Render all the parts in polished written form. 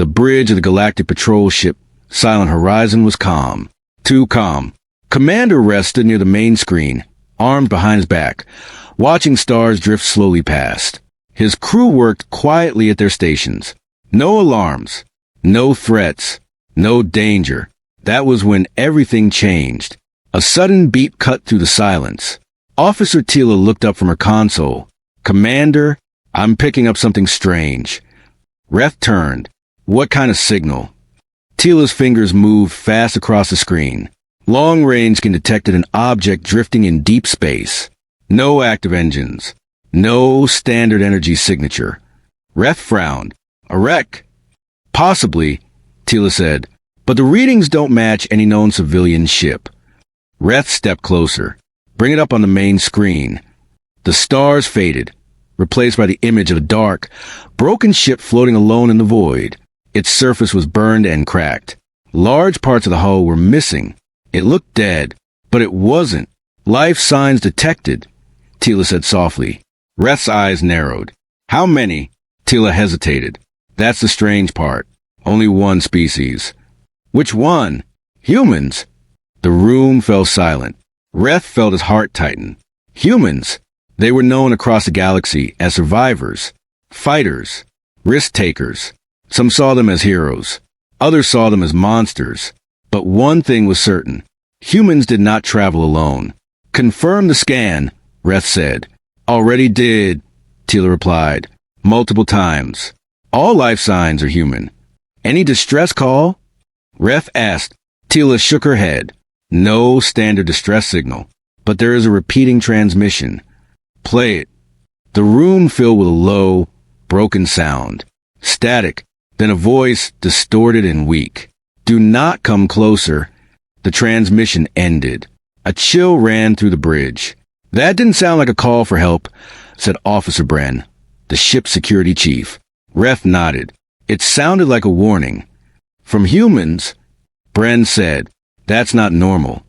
The bridge of the galactic patrol ship, Silent Horizon, was calm. Too calm. Commander Rest stood near the main screen, armed behind his back, watching stars drift slowly past. His crew worked quietly at their stations. No alarms. No threats. No danger. That was when everything changed. A sudden beep cut through the silence. Officer Tila looked up from her console. "Commander, I'm picking up something strange." Reth turned. "What kind of signal?" Tila's fingers moved fast across the screen. Long range can detected an object drifting in deep space. No active engines. No standard energy signature. Reth frowned. "A wreck?" "Possibly," Tila said, "but the readings don't match any known civilian ship." Reth stepped closer. "Bring it up on the main screen." The stars faded, replaced by the image of a dark, broken ship floating alone in the void. Its surface was burned and cracked. Large parts of the hull were missing. It looked dead, but it wasn't. "Life signs detected," Tila said softly. Reth's eyes narrowed. "How many?" Tila hesitated. "That's the strange part. Only one species." "Which one?" "Humans." The room fell silent. Reth felt his heart tighten. Humans. They were known across the galaxy as survivors, fighters, risk-takers. Some saw them as heroes. Others saw them as monsters. But one thing was certain. Humans did not travel alone. "Confirm the scan," Reth said. "Already did," Tila replied. "Multiple times. All life signs are human." "Any distress call?" Reth asked. Tila shook her head. "No standard distress signal, but there is a repeating transmission." "Play it." The room filled with a low, broken sound. Static, then a voice distorted and weak. "Do not come closer." The transmission ended. A chill ran through the bridge. "That didn't sound like a call for help," said Officer Bren, the ship's security chief. Reth nodded. "It sounded like a warning." "From humans," Bren said. "That's not normal."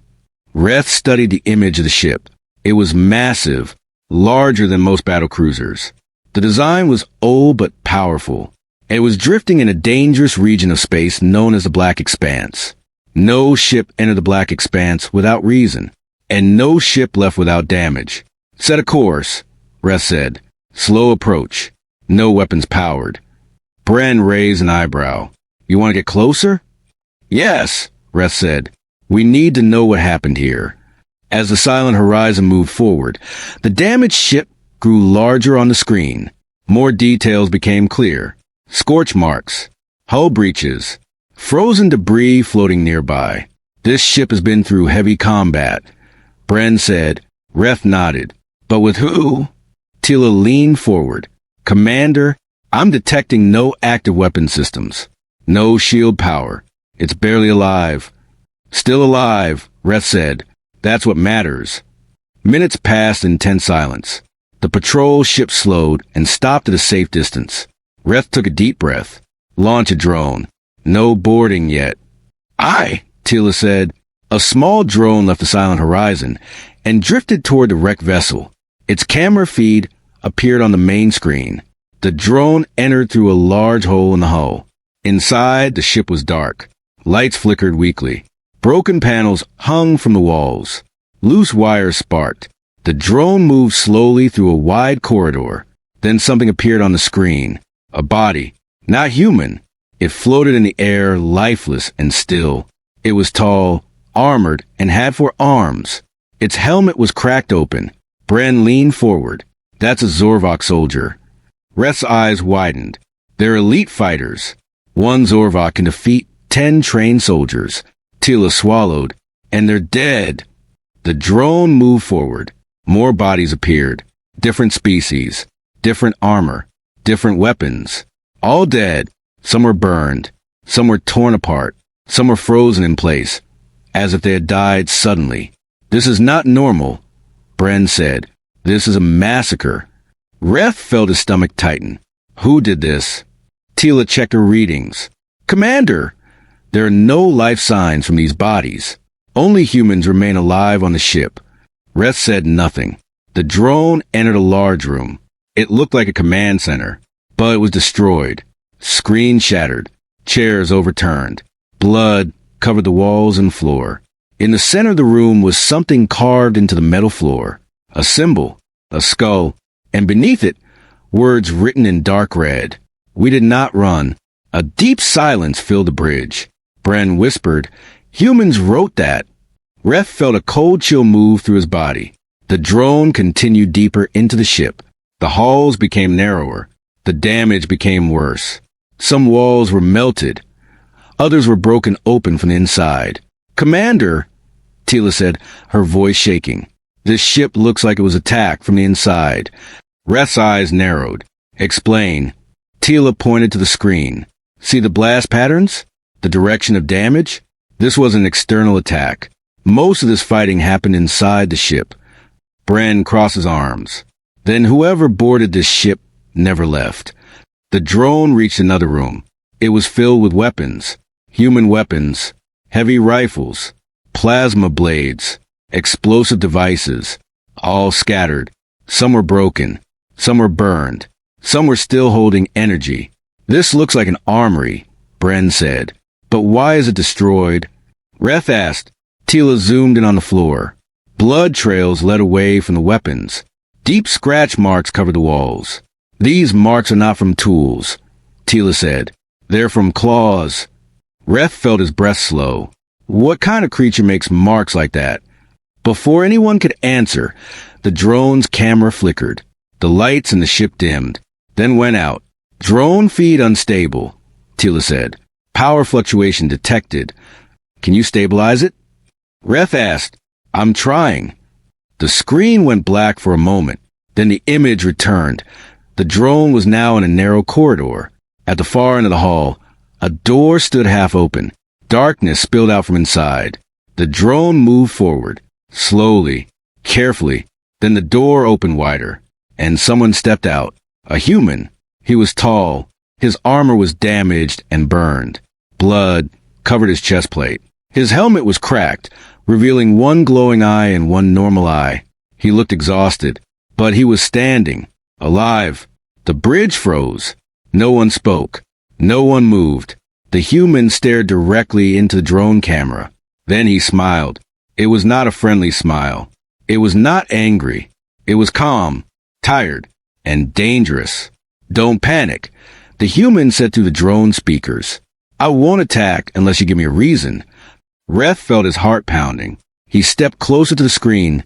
Reth studied the image of the ship. It was massive, larger than most battlecruisers. The design was old but powerful. It was drifting in a dangerous region of space known as the Black Expanse. No ship entered the Black Expanse without reason, and no ship left without damage. "Set a course," Reth said. "Slow approach. No weapons powered." Bren raised an eyebrow. "You want to get closer?" "Yes," Reth said. "We need to know what happened here." As the Silent Horizon moved forward, the damaged ship grew larger on the screen. More details became clear. Scorch marks, hull breaches, frozen debris floating nearby. "This ship has been through heavy combat," Bren said. Reth nodded. "But with who?" Tila leaned forward. "Commander, I'm detecting no active weapon systems. No shield power. It's barely alive." "Still alive," Reth said. "That's what matters." Minutes passed in tense silence. The patrol ship slowed and stopped at a safe distance. Reth took a deep breath. "Launch a drone." "No boarding yet." "Aye," Tila said. A small drone left the Silent Horizon and drifted toward the wrecked vessel. Its camera feed appeared on the main screen. The drone entered through a large hole in the hull. Inside, the ship was dark. Lights flickered weakly. Broken panels hung from the walls. Loose wires sparked. The drone moved slowly through a wide corridor. Then something appeared on the screen. A body. Not human. It floated in the air, lifeless and still. It was tall, armored, and had 4 arms. Its helmet was cracked open. Bren leaned forward. "That's a Zorvok soldier." Reth's eyes widened. "They're elite fighters. One Zorvok can defeat 10 trained soldiers." Tila swallowed. "And they're dead." The drone moved forward. More bodies appeared. Different species. Different armor. Different weapons. All dead. Some were burned. Some were torn apart. Some were frozen in place, as if they had died suddenly. "This is not normal," Bren said. "This is a massacre." Reth felt his stomach tighten. "Who did this?" Tila checked her readings. "Commander, there are no life signs from these bodies. Only humans remain alive on the ship." Reth said nothing. The drone entered a large room. It looked like a command center, but it was destroyed. Screen shattered. Chairs overturned. Blood covered the walls and floor. In the center of the room was something carved into the metal floor. A symbol, a skull, and beneath it, words written in dark red. We did not run. A deep silence filled the bridge. Bren whispered, "Humans wrote that." Ref felt a cold chill move through his body. The drone continued deeper into the ship. The halls became narrower. The damage became worse. Some walls were melted. Others were broken open from the inside. "Commander," Tila said, her voice shaking. "This ship looks like it was attacked from the inside." Ref's eyes narrowed. "Explain." Tila pointed to the screen. "See the blast patterns? The direction of damage? This was an external attack. Most of this fighting happened inside the ship." Bren crossed his arms. "Then whoever boarded this ship never left." The drone reached another room. It was filled with weapons. Human weapons. Heavy rifles. Plasma blades. Explosive devices. All scattered. Some were broken. Some were burned. Some were still holding energy. "This looks like an armory," Bren said. "But why is it destroyed?" Ref asked. Tila zoomed in on the floor. Blood trails led away from the weapons. Deep scratch marks covered the walls. "These marks are not from tools," Tila said. "They're from claws." Ref felt his breath slow. What kind of creature makes marks like that? Before anyone could answer, the drone's camera flickered. The lights in the ship dimmed, then went out. "Drone feed unstable," Tila said. "Power fluctuation detected. Can you stabilize it?" Ref asked. "I'm trying." The screen went black for a moment. Then the image returned. The drone was now in a narrow corridor. At the far end of the hall, a door stood half open. Darkness spilled out from inside. The drone moved forward, slowly, carefully. Then the door opened wider, and someone stepped out. A human. He was tall. His armor was damaged and burned. Blood covered his chest plate. His helmet was cracked, revealing one glowing eye and one normal eye. He looked exhausted, but he was standing, alive. The bridge froze. No one spoke. No one moved. The human stared directly into the drone camera. Then he smiled. It was not a friendly smile. It was not angry. It was calm, tired, and dangerous. "Don't panic," the human said through the drone speakers. "I won't attack unless you give me a reason." Ref felt his heart pounding. He stepped closer to the screen.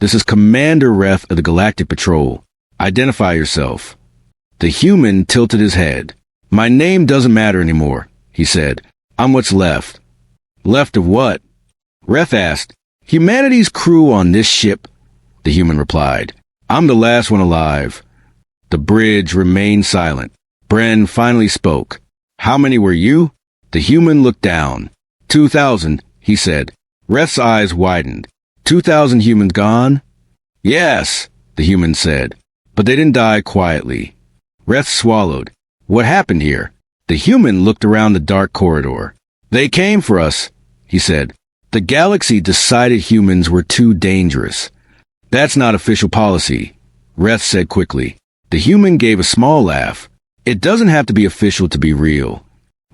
"This is Commander Ref of the Galactic Patrol. Identify yourself." The human tilted his head. "My name doesn't matter anymore," he said. "I'm what's left." "Left of what?" Ref asked. "Humanity's crew on this ship," the human replied. "I'm the last one alive." The bridge remained silent. Bren finally spoke. "How many were you?" The human looked down. 2,000, he said. Ref's eyes widened. 2,000 humans gone? "Yes," the human said. "But they didn't die quietly." Ref swallowed. "What happened here?" The human looked around the dark corridor. "They came for us," he said. "The galaxy decided humans were too dangerous." "That's not official policy," Ref said quickly. The human gave a small laugh. "It doesn't have to be official to be real."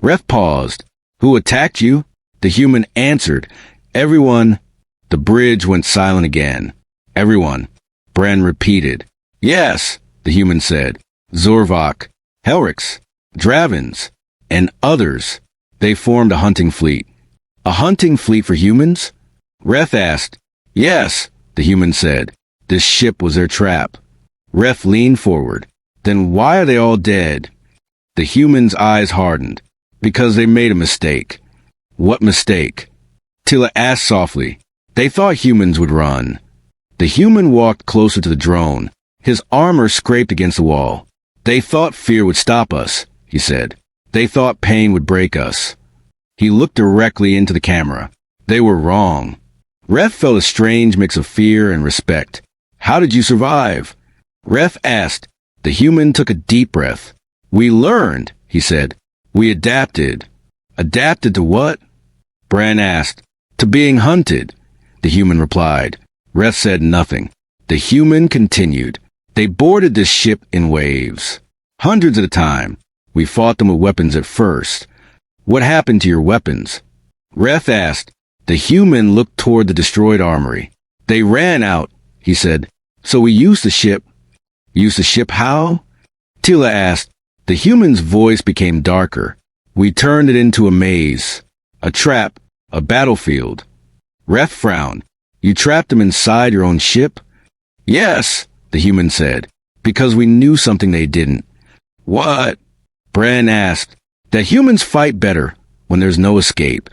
Ref paused. "Who attacked you?" The human answered. "Everyone." The bridge went silent again. "Everyone," Bren repeated. "Yes," the human said. "Zorvok, Helrix, Dravens, and others. They formed a hunting fleet." "A hunting fleet for humans?" Ref asked. "Yes," the human said. "This ship was their trap." Ref leaned forward. "Then why are they all dead?" The human's eyes hardened. "Because they made a mistake." "What mistake?" Tila asked softly. "They thought humans would run." The human walked closer to the drone. His armor scraped against the wall. "They thought fear would stop us," he said. "They thought pain would break us." He looked directly into the camera. They were wrong. Ref felt a strange mix of fear and respect. "How did you survive?" Ref asked. The human took a deep breath. "We learned," he said. "We adapted." "Adapted to what?" Bran asked. "To being hunted," the human replied. Ref said nothing. The human continued. "They boarded this ship in waves. Hundreds at a time. We fought them with weapons at first. What happened to your weapons? Reth asked. The human looked toward the destroyed armory. They ran out, he said. So we used the ship. Used the ship how? Tila asked. The human's voice became darker. We turned it into a maze, a trap, a battlefield. Reth frowned. You trapped them inside your own ship? Yes, the human said, because we knew something they didn't. What? Bran asked. That humans fight better when there's no escape.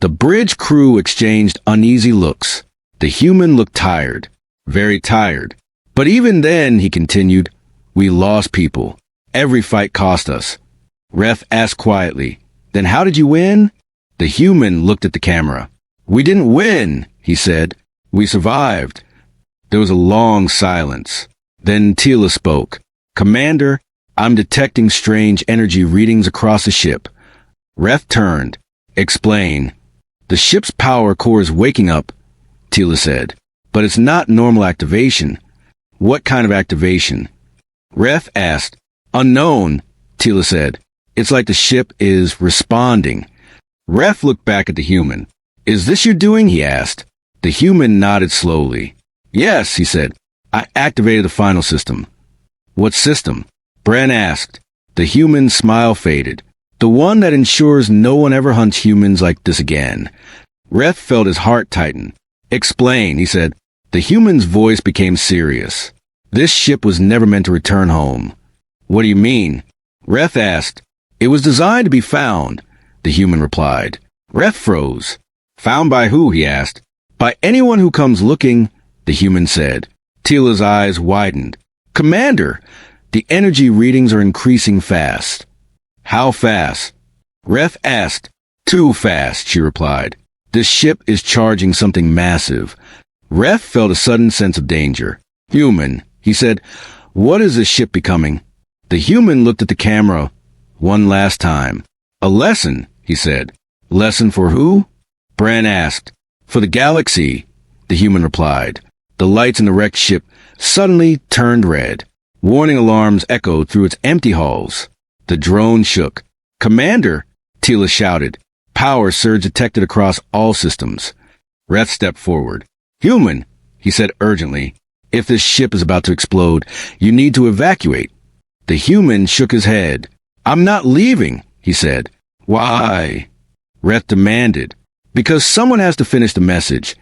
The bridge crew exchanged uneasy looks. The human looked tired, very tired. But even then, he continued, we lost people. Every fight cost us. Reth asked quietly, then how did you win? The human looked at the camera. We didn't win, he said. We survived. There was a long silence. Then Tila spoke. Commander, I'm detecting strange energy readings across the ship. Reth turned. Explain. The ship's power core is waking up, Tila said. But it's not normal activation. What kind of activation? Reth asked. Unknown, Tila said. It's like the ship is responding. Reth looked back at the human. Is this your doing? He asked. The human nodded slowly. Yes, he said. I activated the final system. What system? Bran asked. The human's smile faded. The one that ensures no one ever hunts humans like this again. Reth felt his heart tighten. Explain, he said. The human's voice became serious. This ship was never meant to return home. What do you mean? Reth asked. It was designed to be found, the human replied. Reth froze. Found by who? He asked. By anyone who comes looking, the human said. Tila's eyes widened. Commander, the energy readings are increasing fast. How fast? Reth asked. Too fast, she replied. This ship is charging something massive. Reth felt a sudden sense of danger. Human, he said. What is this ship becoming? The human looked at the camera one last time. A lesson, he said. Lesson for who? Bran asked. For the galaxy, the human replied. The lights in the wrecked ship suddenly turned red. Warning alarms echoed through its empty halls. The drone shook. Commander, Tila shouted. Power surge detected across all systems. Reth stepped forward. Human, he said urgently. If this ship is about to explode, you need to evacuate. The human shook his head. I'm not leaving, he said. Why? Reth demanded. Because someone has to finish the message,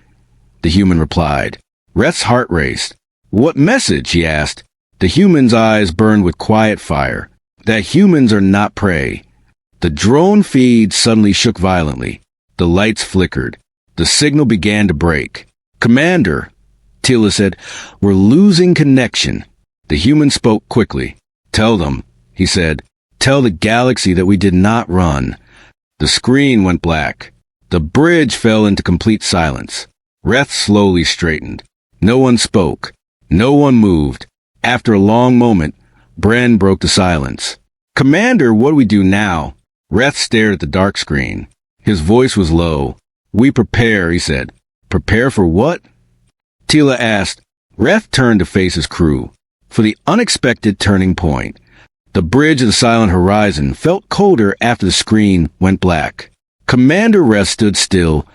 the human replied. Reth's heart raced. What message? He asked. The human's eyes burned with quiet fire. That humans are not prey. The drone feed suddenly shook violently. The lights flickered. The signal began to break. Commander, Tila said, we're losing connection. The human spoke quickly. Tell them, he said. Tell the galaxy that we did not run. The screen went black. The bridge fell into complete silence. Reth slowly straightened. No one spoke. No one moved. After a long moment, Bran broke the silence. Commander, what do we do now? Reth stared at the dark screen. His voice was low. We prepare, he said. Prepare for what? Tila asked. Reth turned to face his crew. For the unexpected turning point. The bridge of the silent horizon felt colder after the screen went black. Commander Reth stood still,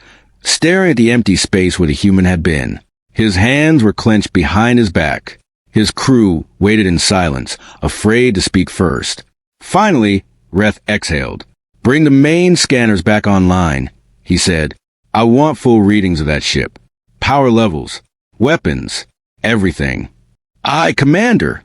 staring at the empty space where the human had been. His hands were clenched behind his back. His crew waited in silence, afraid to speak first. Finally, Reth exhaled. Bring the main scanners back online, he said. I want full readings of that ship. Power levels, weapons, everything. Aye, Commander,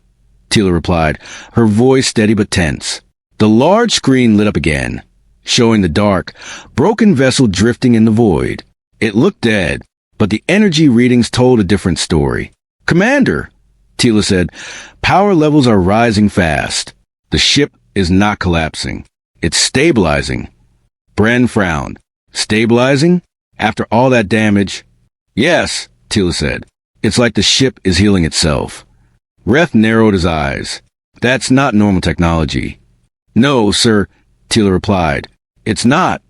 Tila replied, her voice steady but tense. The large screen lit up again, showing the dark, broken vessel drifting in the void. It looked dead, but the energy readings told a different story. Commander, Tila said, power levels are rising fast. The ship is not collapsing. It's stabilizing. Bran frowned. Stabilizing? After all that damage? Yes, Tila said. It's like the ship is healing itself. Reth narrowed his eyes. That's not normal technology. No, sir, Tila replied. It's not.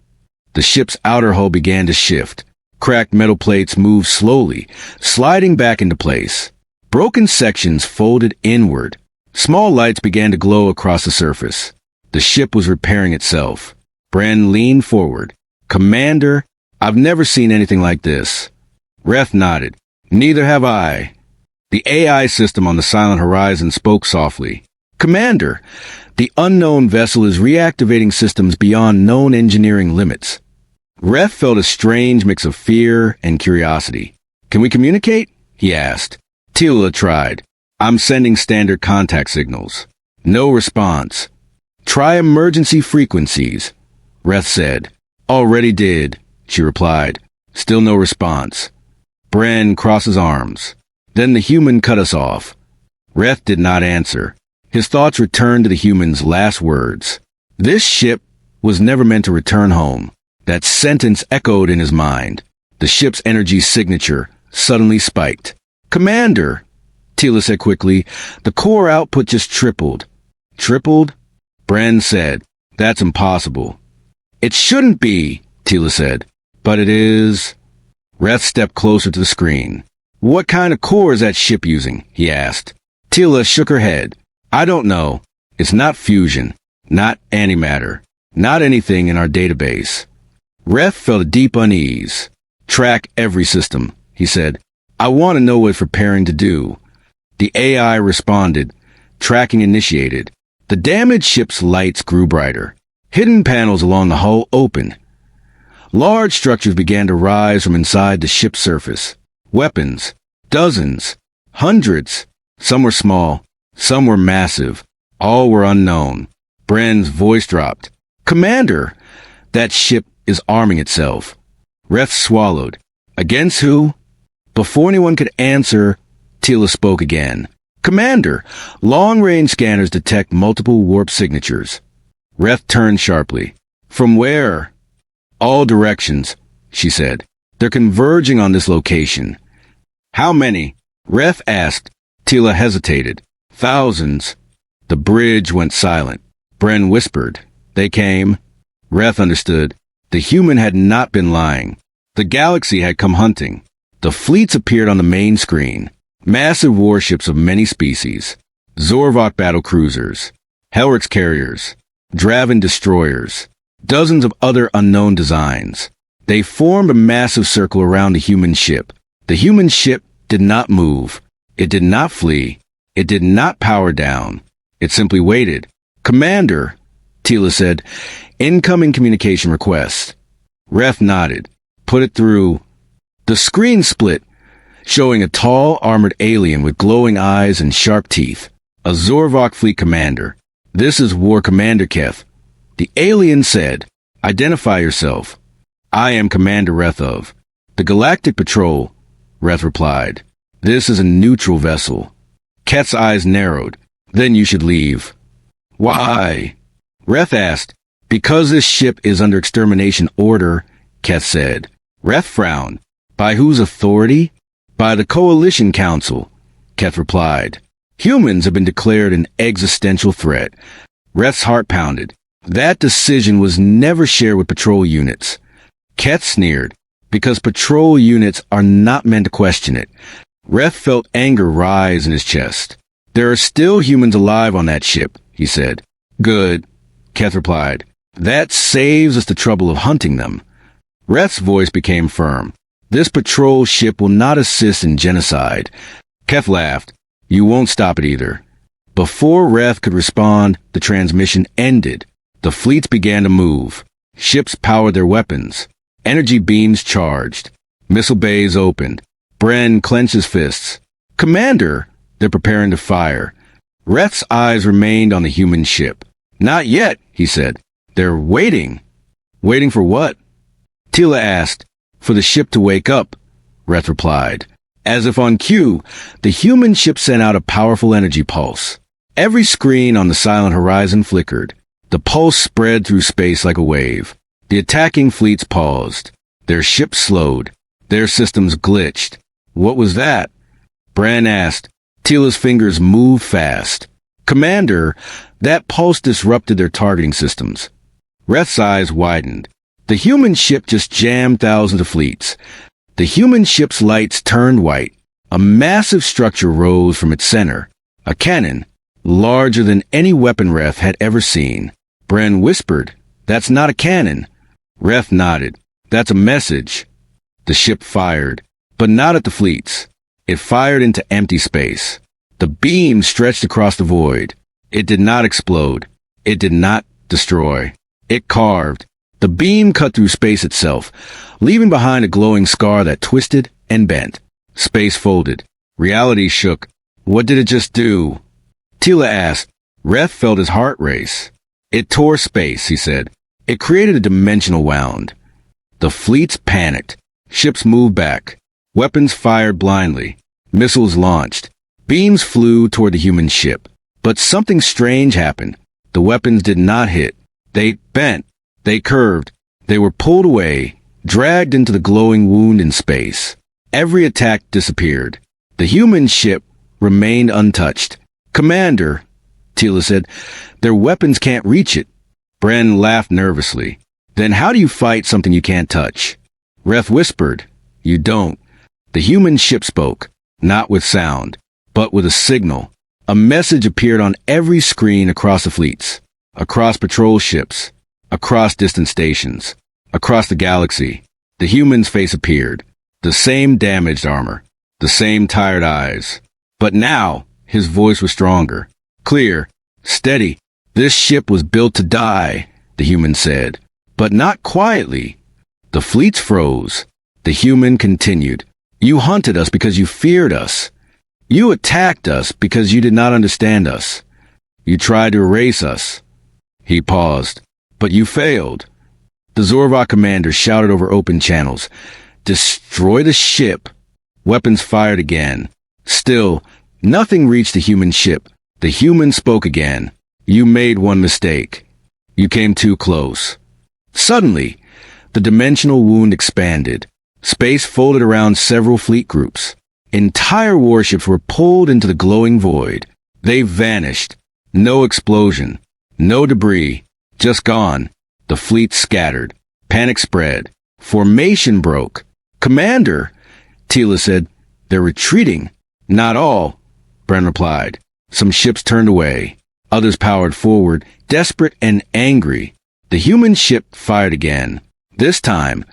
The ship's outer hull began to shift. Cracked metal plates moved slowly, sliding back into place. Broken sections folded inward. Small lights began to glow across the surface. The ship was repairing itself. Bren leaned forward. Commander, I've never seen anything like this. Reth nodded. Neither have I. The AI system on the Silent Horizon spoke softly. Commander, the unknown vessel is reactivating systems beyond known engineering limits. Reth felt a strange mix of fear and curiosity. Can we communicate? He asked. Tila tried. I'm sending standard contact signals. No response. Try emergency frequencies, Reth said. Already did, she replied. Still no response. Bren crosses arms. Then the human cut us off. Reth did not answer. His thoughts returned to the human's last words. This ship was never meant to return home. That sentence echoed in his mind. The ship's energy signature suddenly spiked. Commander, Tila said quickly, the core output just tripled. Tripled? Bren said. That's impossible. It shouldn't be, Tila said. But it is. Reth stepped closer to the screen. What kind of core is that ship using? He asked. Tila shook her head. I don't know. It's not fusion, not antimatter, not anything in our database. Reth felt a deep unease. Track every system, he said. I want to know what it's preparing to do. The AI responded. Tracking initiated. The damaged ship's lights grew brighter. Hidden panels along the hull opened. Large structures began to rise from inside the ship's surface. Weapons. Dozens. Hundreds. Some were small. Some were massive. All were unknown. Bren's voice dropped. Commander! That ship is arming itself. Reth swallowed. Against who? Before anyone could answer, Tila spoke again. Commander! Long-range scanners detect multiple warp signatures. Reth turned sharply. From where? All directions, she said. They're converging on this location. How many? Reth asked. Tila hesitated. Thousands. The bridge went silent. Bren whispered. They came. Reth understood. The human had not been lying. The galaxy had come hunting. The fleets appeared on the main screen. Massive warships of many species. Zorvok battlecruisers. Helrix carriers. Draven destroyers. Dozens of other unknown designs. They formed a massive circle around the human ship. The human ship did not move. It did not flee. It did not power down. It simply waited. Commander, Tila said, incoming communication request. Reth nodded. Put it through. The screen split, showing a tall, armored alien with glowing eyes and sharp teeth. A Zorvok fleet commander. This is War Commander Keth. The alien said, identify yourself. I am Commander Reth of the Galactic Patrol, Reth replied. This is a neutral vessel. Keth's eyes narrowed. Then you should leave. Why? Reth asked. Because this ship is under extermination order, Keth said. Reth frowned. By whose authority? By the Coalition Council, Keth replied. Humans have been declared an existential threat. Reth's heart pounded. That decision was never shared with patrol units. Keth sneered. Because patrol units are not meant to question it. Reth felt anger rise in his chest. There are still humans alive on that ship, he said. Good, Keth replied. That saves us the trouble of hunting them. Reth's voice became firm. This patrol ship will not assist in genocide. Keth laughed. You won't stop it either. Before Reth could respond, the transmission ended. The fleets began to move. Ships powered their weapons. Energy beams charged. Missile bays opened. Bren clenched his fists. Commander! They're preparing to fire. Reth's eyes remained on the human ship. Not yet, he said. They're waiting. Waiting for what? Tila asked. For the ship to wake up, Reth replied. As if on cue, the human ship sent out a powerful energy pulse. Every screen on the Silent Horizon flickered. The pulse spread through space like a wave. The attacking fleets paused. Their ships slowed. Their systems glitched. What was that? Bran asked. Tila's fingers moved fast. Commander, that pulse disrupted their targeting systems. Reth's eyes widened. The human ship just jammed thousands of fleets. The human ship's lights turned white. A massive structure rose from its center. A cannon, larger than any weapon Reth had ever seen. Bren whispered, That's not a cannon. Ref nodded. That's a message. The ship fired, but not at the fleets. It fired into empty space. The beam stretched across the void. It did not explode. It did not destroy. It carved. The beam cut through space itself, leaving behind a glowing scar that twisted and bent. Space folded. Reality shook. What did it just do? Tila asked. Ref felt his heart race. It tore space, he said. It created a dimensional wound. The fleets panicked. Ships moved back. Weapons fired blindly. Missiles launched. Beams flew toward the human ship. But something strange happened. The weapons did not hit. They bent. They curved. They were pulled away, dragged into the glowing wound in space. Every attack disappeared. The human ship remained untouched. Commander, Tila said, their weapons can't reach it. Bren laughed nervously. Then how do you fight something you can't touch? Ref whispered, you don't. The human ship spoke, not with sound, but with a signal. A message appeared on every screen across the fleets, across patrol ships, across distant stations, across the galaxy. The human's face appeared, the same damaged armor, the same tired eyes. But now, his voice was stronger, clear, steady. This ship was built to die, the human said, but not quietly. The fleets froze. The human continued. You hunted us because you feared us. You attacked us because you did not understand us. You tried to erase us. He paused. But you failed. The Zorva commander shouted over open channels. Destroy the ship. Weapons fired again. Still, nothing reached the human ship. The human spoke again. You made one mistake. You came too close. Suddenly, the dimensional wound expanded. Space folded around several fleet groups. Entire warships were pulled into the glowing void. They vanished. No explosion. No debris. Just gone. The fleet scattered. Panic spread. Formation broke. Commander, Tila said, they're retreating. Not all, Bren replied. Some ships turned away. Others powered forward, desperate and angry. The human ship fired again. This time,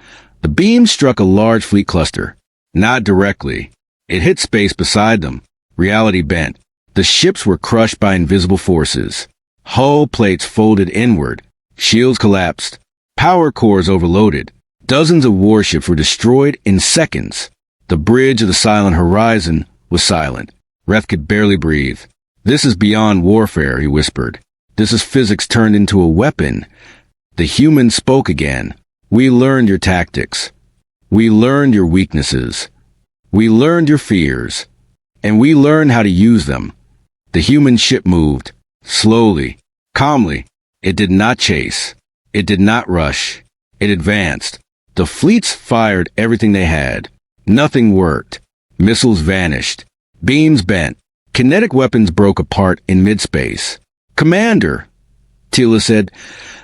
the beam struck a large fleet cluster. Not directly. It hit space beside them. Reality bent. The ships were crushed by invisible forces. Hull plates folded inward. Shields collapsed. Power cores overloaded. Dozens of warships were destroyed in seconds. The bridge of the silent horizon was silent. Ref could barely breathe. This is beyond warfare, he whispered. This is physics turned into a weapon. The human spoke again. We learned your tactics. We learned your weaknesses. We learned your fears. And we learned how to use them. The human ship moved. Slowly. Calmly. It did not chase. It did not rush. It advanced. The fleets fired everything they had. Nothing worked. Missiles vanished. Beams bent. Kinetic weapons broke apart in mid-space. Commander, Tila said,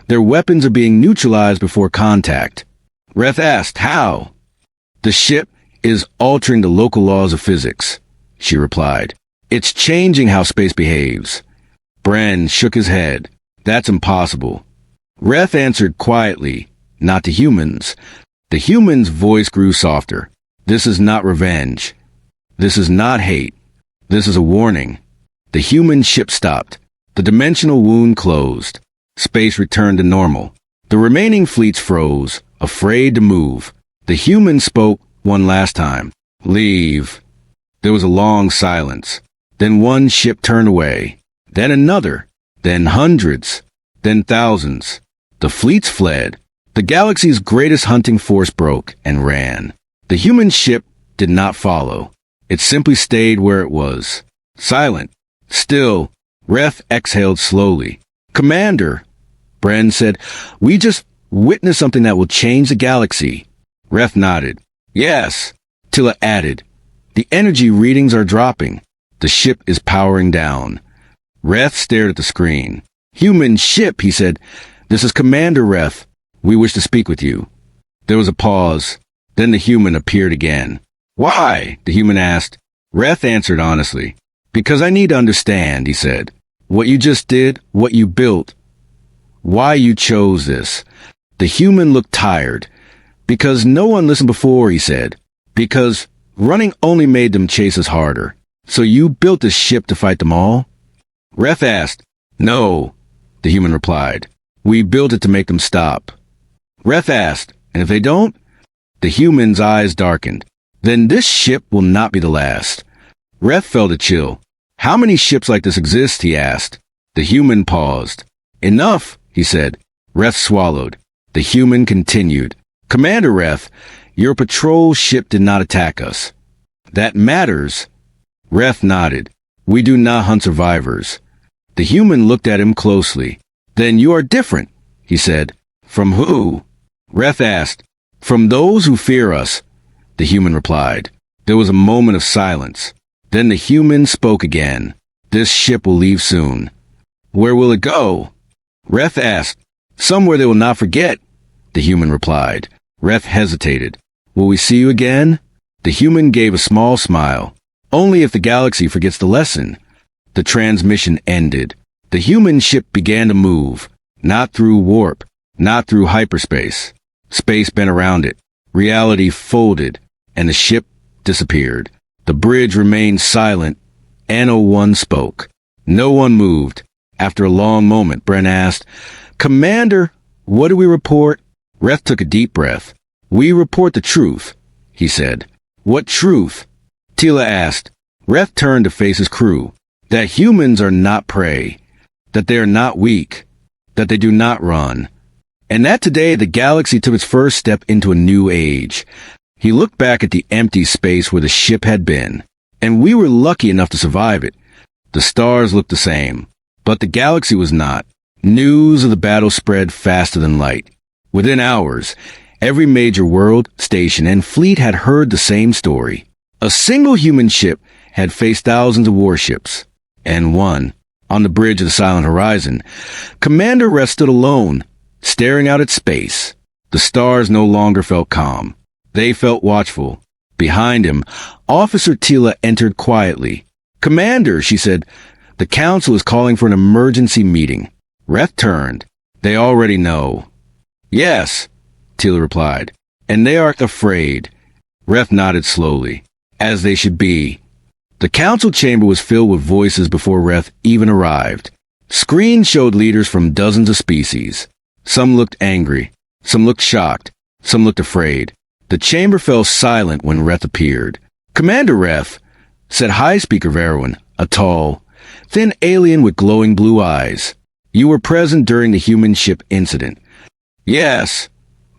their weapons are being neutralized before contact. Ref asked, how? The ship is altering the local laws of physics, she replied. It's changing how space behaves. Bren shook his head. That's impossible. Ref answered quietly, not to humans. The human's voice grew softer. This is not revenge. This is not hate. This is a warning. The human ship stopped. The dimensional wound closed. Space returned to normal. The remaining fleets froze, afraid to move. The human spoke one last time. Leave. There was a long silence. Then one ship turned away. Then another. Then hundreds. Then thousands. The fleets fled. The galaxy's greatest hunting force broke and ran. The human ship did not follow. It simply stayed where it was. Silent. Still. Ref exhaled slowly. Commander, Bren said, we just witnessed something that will change the galaxy. Ref nodded. Yes. Tila added. The energy readings are dropping. The ship is powering down. Ref stared at the screen. Human ship, he said. This is Commander Ref. We wish to speak with you. There was a pause. Then the human appeared again. Why? The human asked. Ref answered honestly. Because I need to understand, he said. What you just did, what you built, Why you chose this? The human looked tired. Because no one listened before, he said. Because running only made them chase us harder. So you built this ship to fight them all? Ref asked. No, the human replied. We built it to make them stop. Ref asked, and if they don't? The human's eyes darkened. Then this ship will not be the last. Ref felt a chill. How many ships like this exist? He asked. The human paused. Enough, he said. Ref swallowed. The human continued. Commander Ref, your patrol ship did not attack us. That matters. Ref nodded. We do not hunt survivors. The human looked at him closely. Then you are different, he said. From who? Ref asked. From those who fear us, the human replied. There was a moment of silence. Then the human spoke again. This ship will leave soon. Where will it go? Ref asked. Somewhere they will not forget, the human replied. Ref hesitated. Will we see you again? The human gave a small smile. Only if the galaxy forgets the lesson. The transmission ended. The human ship began to move. Not through warp, not through hyperspace. Space bent around it. Reality folded, and the ship disappeared. The bridge remained silent. No one spoke. No one moved. After a long moment, Brent asked, Commander, what do we report? Ref took a deep breath. We report the truth, he said. What truth? Tila asked. Ref turned to face his crew. That humans are not prey. That they are not weak. That they do not run. And that today the galaxy took its first step into a new age. He looked back at the empty space where the ship had been. And we were lucky enough to survive it. The stars looked the same. But the galaxy was not. News of the battle spread faster than light. Within hours, every major world, station, and fleet had heard the same story. A single human ship had faced thousands of warships. And one, on the bridge of the Silent Horizon, Commander Ref stood alone, staring out at space. The stars no longer felt calm. They felt watchful. Behind him, Officer Tila entered quietly. Commander, she said, the council is calling for an emergency meeting. Ref turned. They already know. Yes, Tila replied. And they aren't afraid. Ref nodded slowly. As they should be. The council chamber was filled with voices before Ref even arrived. Screens showed leaders from dozens of species. Some looked angry. Some looked shocked. Some looked afraid. The chamber fell silent when Ref appeared. Commander Ref, said High Speaker Verwin, a tall, thin alien with glowing blue eyes. You were present during the human ship incident. Yes,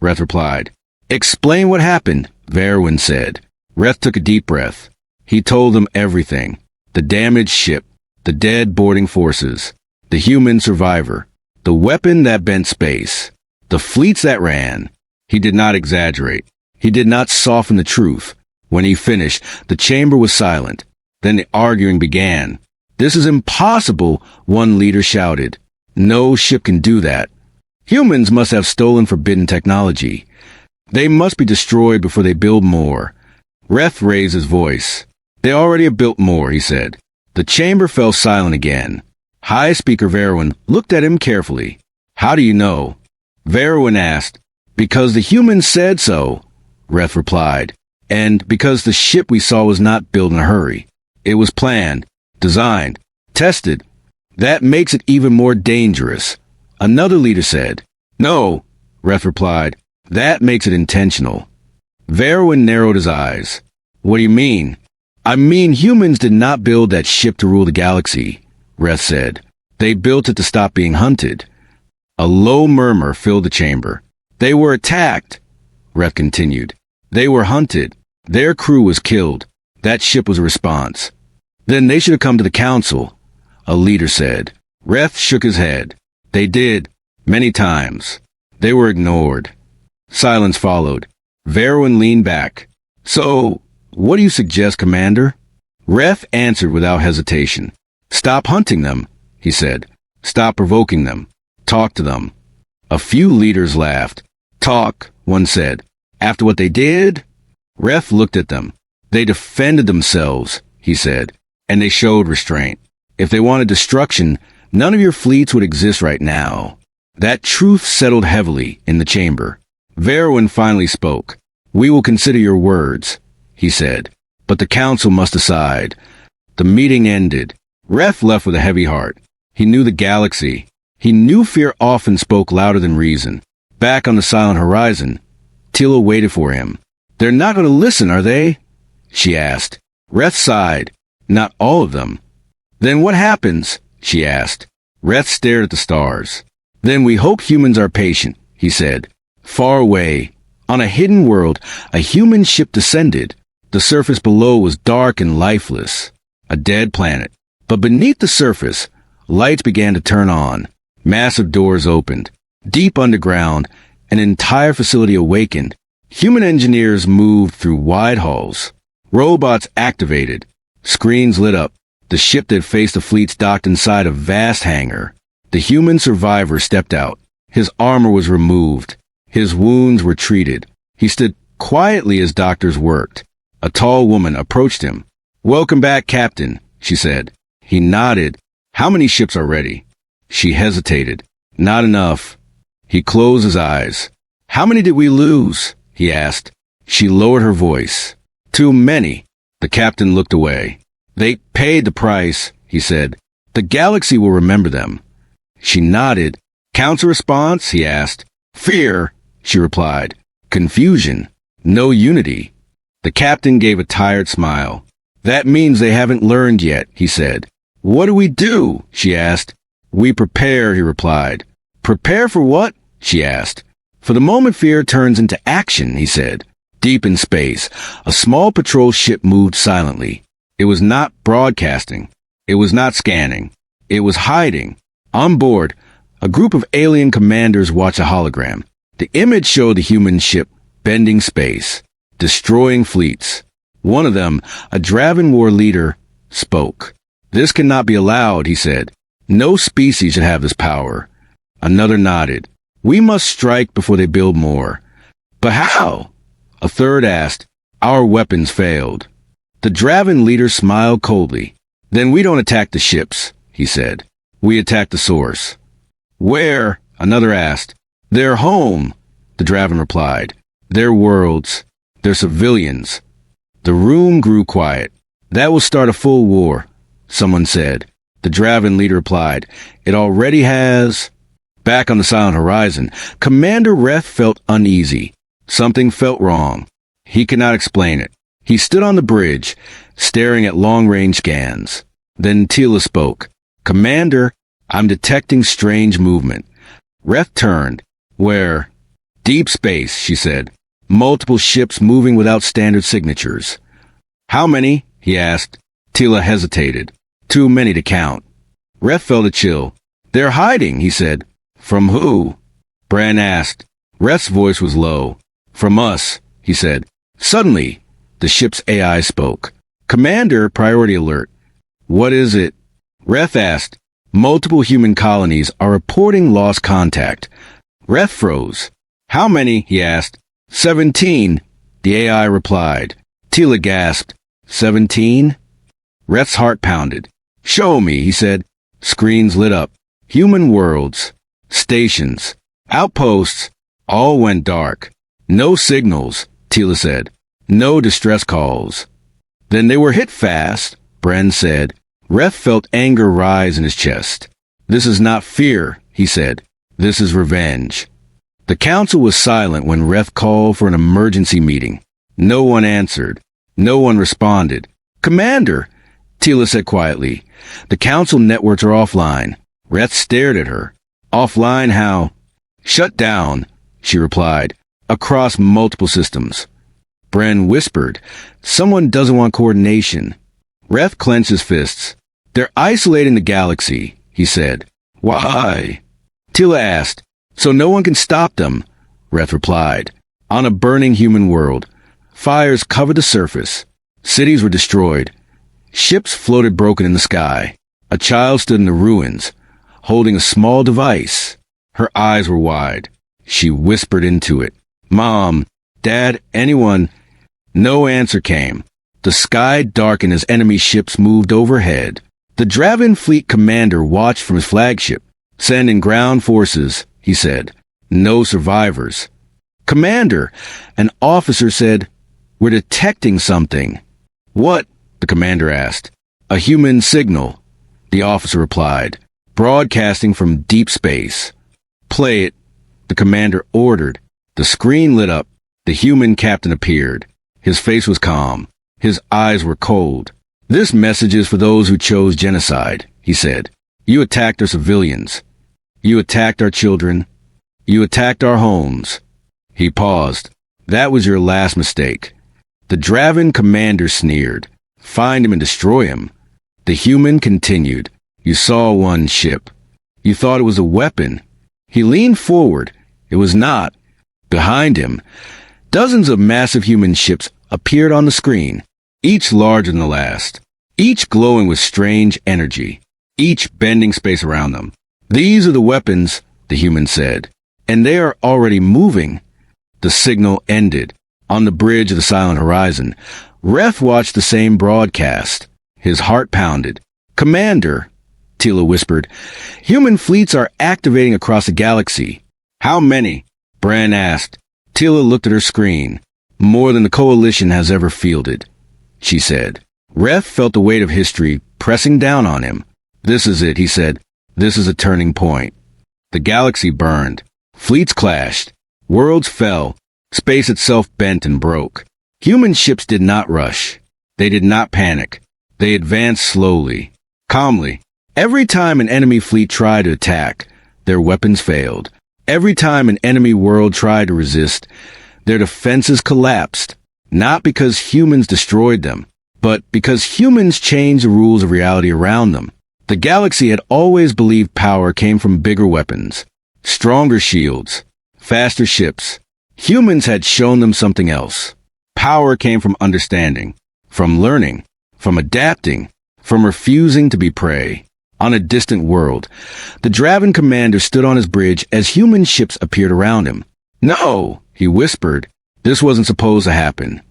Ref replied. Explain what happened, Verwin said. Ref took a deep breath. He told them everything. The damaged ship, the dead boarding forces, the human survivor, the weapon that bent space, the fleets that ran. He did not exaggerate. He did not soften the truth. When he finished, the chamber was silent. Then the arguing began. This is impossible, one leader shouted. No ship can do that. Humans must have stolen forbidden technology. They must be destroyed before they build more. Ref raised his voice. They already have built more, he said. The chamber fell silent again. High Speaker Verwin looked at him carefully. How do you know? Verwin asked. Because the humans said so, Ref replied. And because the ship we saw was not built in a hurry. It was planned, designed, tested. That makes it even more dangerous. Another leader said. No, Ref replied. That makes it intentional. Verwin narrowed his eyes. What do you mean? I mean humans did not build that ship to rule the galaxy, Ref said. They built it to stop being hunted. A low murmur filled the chamber. They were attacked, Ref continued. They were hunted. Their crew was killed. That ship was a response. Then they should have come to the council, a leader said. Ref shook his head. They did, many times. They were ignored. Silence followed. Verwin leaned back. So, what do you suggest, Commander? Ref answered without hesitation. Stop hunting them, he said. Stop provoking them. Talk to them. A few leaders laughed. Talk, one said. After what they did? Ref looked at them. They defended themselves, he said, and they showed restraint. If they wanted destruction, none of your fleets would exist right now. That truth settled heavily in the chamber. Verwin finally spoke. "We will consider your words," he said, "but the council must decide." The meeting ended. Reth left with a heavy heart. He knew the galaxy. He knew fear often spoke louder than reason. Back on the silent horizon, Tila waited for him. "They're not going to listen, are they?" she asked. Reth sighed. "Not all of them." "Then what happens?" she asked. Reth stared at the stars. "Then we hope humans are patient," he said. Far away, on a hidden world, a human ship descended. The surface below was dark and lifeless. A dead planet. But beneath the surface, lights began to turn on. Massive doors opened. Deep underground, an entire facility awakened. Human engineers moved through wide halls. Robots activated. Screens lit up. The ship that faced the fleets docked inside a vast hangar. The human survivor stepped out. His armor was removed. His wounds were treated. He stood quietly as doctors worked. A tall woman approached him. "Welcome back, Captain," she said. He nodded. "How many ships are ready?" She hesitated. "Not enough." He closed his eyes. "How many did we lose?" he asked. She lowered her voice. "Too many." The captain looked away. "They paid the price," he said. "The galaxy will remember them." She nodded. "Counter response?" he asked. "Fear," she replied. "Confusion. No unity." The captain gave a tired smile. "That means they haven't learned yet," he said. "What do we do?" she asked. "We prepare," he replied. "Prepare for what?" she asked. "For the moment fear turns into action," he said. Deep in space, a small patrol ship moved silently. It was not broadcasting. It was not scanning. It was hiding. On board, a group of alien commanders watched a hologram. The image showed the human ship bending space, destroying fleets. One of them, a Draven war leader, spoke. "This cannot be allowed," he said. "No species should have this power." Another nodded. "We must strike before they build more." "But how?" A third asked. "Our weapons failed." The Draven leader smiled coldly. "Then we don't attack the ships," he said. "We attack the source." "Where?" Another asked. "Their home," the Draven replied. "Their worlds. Their civilians." The room grew quiet. "That will start a full war," someone said. The Draven leader replied. "It already has." Back on the silent horizon, Commander Reth felt uneasy. Something felt wrong. He could not explain it. He stood on the bridge, staring at long-range scans. Then Tila spoke. "Commander, I'm detecting strange movement." Reth turned. "Where?" "Deep space," she said. "Multiple ships moving without standard signatures." "How many?" he asked. Tila hesitated. "Too many to count." Reth felt a chill. "They're hiding," he said. "From who?" Bran asked. Reth's voice was low. "From us," he said. Suddenly, the ship's AI spoke. "Commander, priority alert." "What is it?" Reth asked. "Multiple human colonies are reporting lost contact." Reth froze. "How many?" he asked. 17, the AI replied. Tila gasped. 17? Reth's heart pounded. "Show me," he said. Screens lit up. Human worlds, stations, outposts, all went dark. "No signals," Tila said. "No distress calls." "Then they were hit fast," Bren said. Reth felt anger rise in his chest. "This is not fear," he said. "This is revenge." The council was silent when Reth called for an emergency meeting. No one answered. No one responded. "Commander," Tila said quietly, "the council networks are offline." Reth stared at her. "Offline how?" "Shut down," she replied, "across multiple systems." Bren whispered, "Someone doesn't want coordination." Reth clenched his fists. "They're isolating the galaxy," he said. "Why?" Tila asked. "So no one can stop them," Reth replied. On a burning human world, fires covered the surface. Cities were destroyed. Ships floated broken in the sky. A child stood in the ruins, holding a small device. Her eyes were wide. She whispered into it. "Mom, Dad, anyone?" No answer came. The sky darkened as enemy ships moved overhead. The Draven fleet commander watched from his flagship. "Send in ground forces," he said. No survivors. Commander, an officer said, we're detecting something. What? The commander asked. A human signal, the officer replied, broadcasting from deep space. Play it, the commander ordered. The screen lit up. The human captain appeared. His face was calm. His eyes were cold. This message is for those who chose genocide, he said. You attacked our civilians. You attacked our children. You attacked our homes. He paused. That was your last mistake. The Draven commander sneered. Find him and destroy him. The human continued. You saw one ship. You thought it was a weapon. He leaned forward. It was not. Behind him, dozens of massive human ships appeared on the screen, each larger than the last, each glowing with strange energy, each bending space around them. These are the weapons, the human said, and they are already moving. The signal ended. On the bridge of the silent horizon, Reth watched the same broadcast. His heart pounded. Commander, Tila whispered, human fleets are activating across the galaxy. How many? Bran asked. Tila looked at her screen. More than the Coalition has ever fielded, she said. Reth felt the weight of history pressing down on him. This is it, he said. This is a turning point. The galaxy burned. Fleets clashed. Worlds fell. Space itself bent and broke. Human ships did not rush. They did not panic. They advanced slowly, calmly. Every time an enemy fleet tried to attack, their weapons failed. Every time an enemy world tried to resist, their defenses collapsed. Not because humans destroyed them, but because humans changed the rules of reality around them. The galaxy had always believed power came from bigger weapons, stronger shields, faster ships. Humans had shown them something else. Power came from understanding, from learning, from adapting, from refusing to be prey. On a distant world, the Draven commander stood on his bridge as human ships appeared around him. No, he whispered. This wasn't supposed to happen.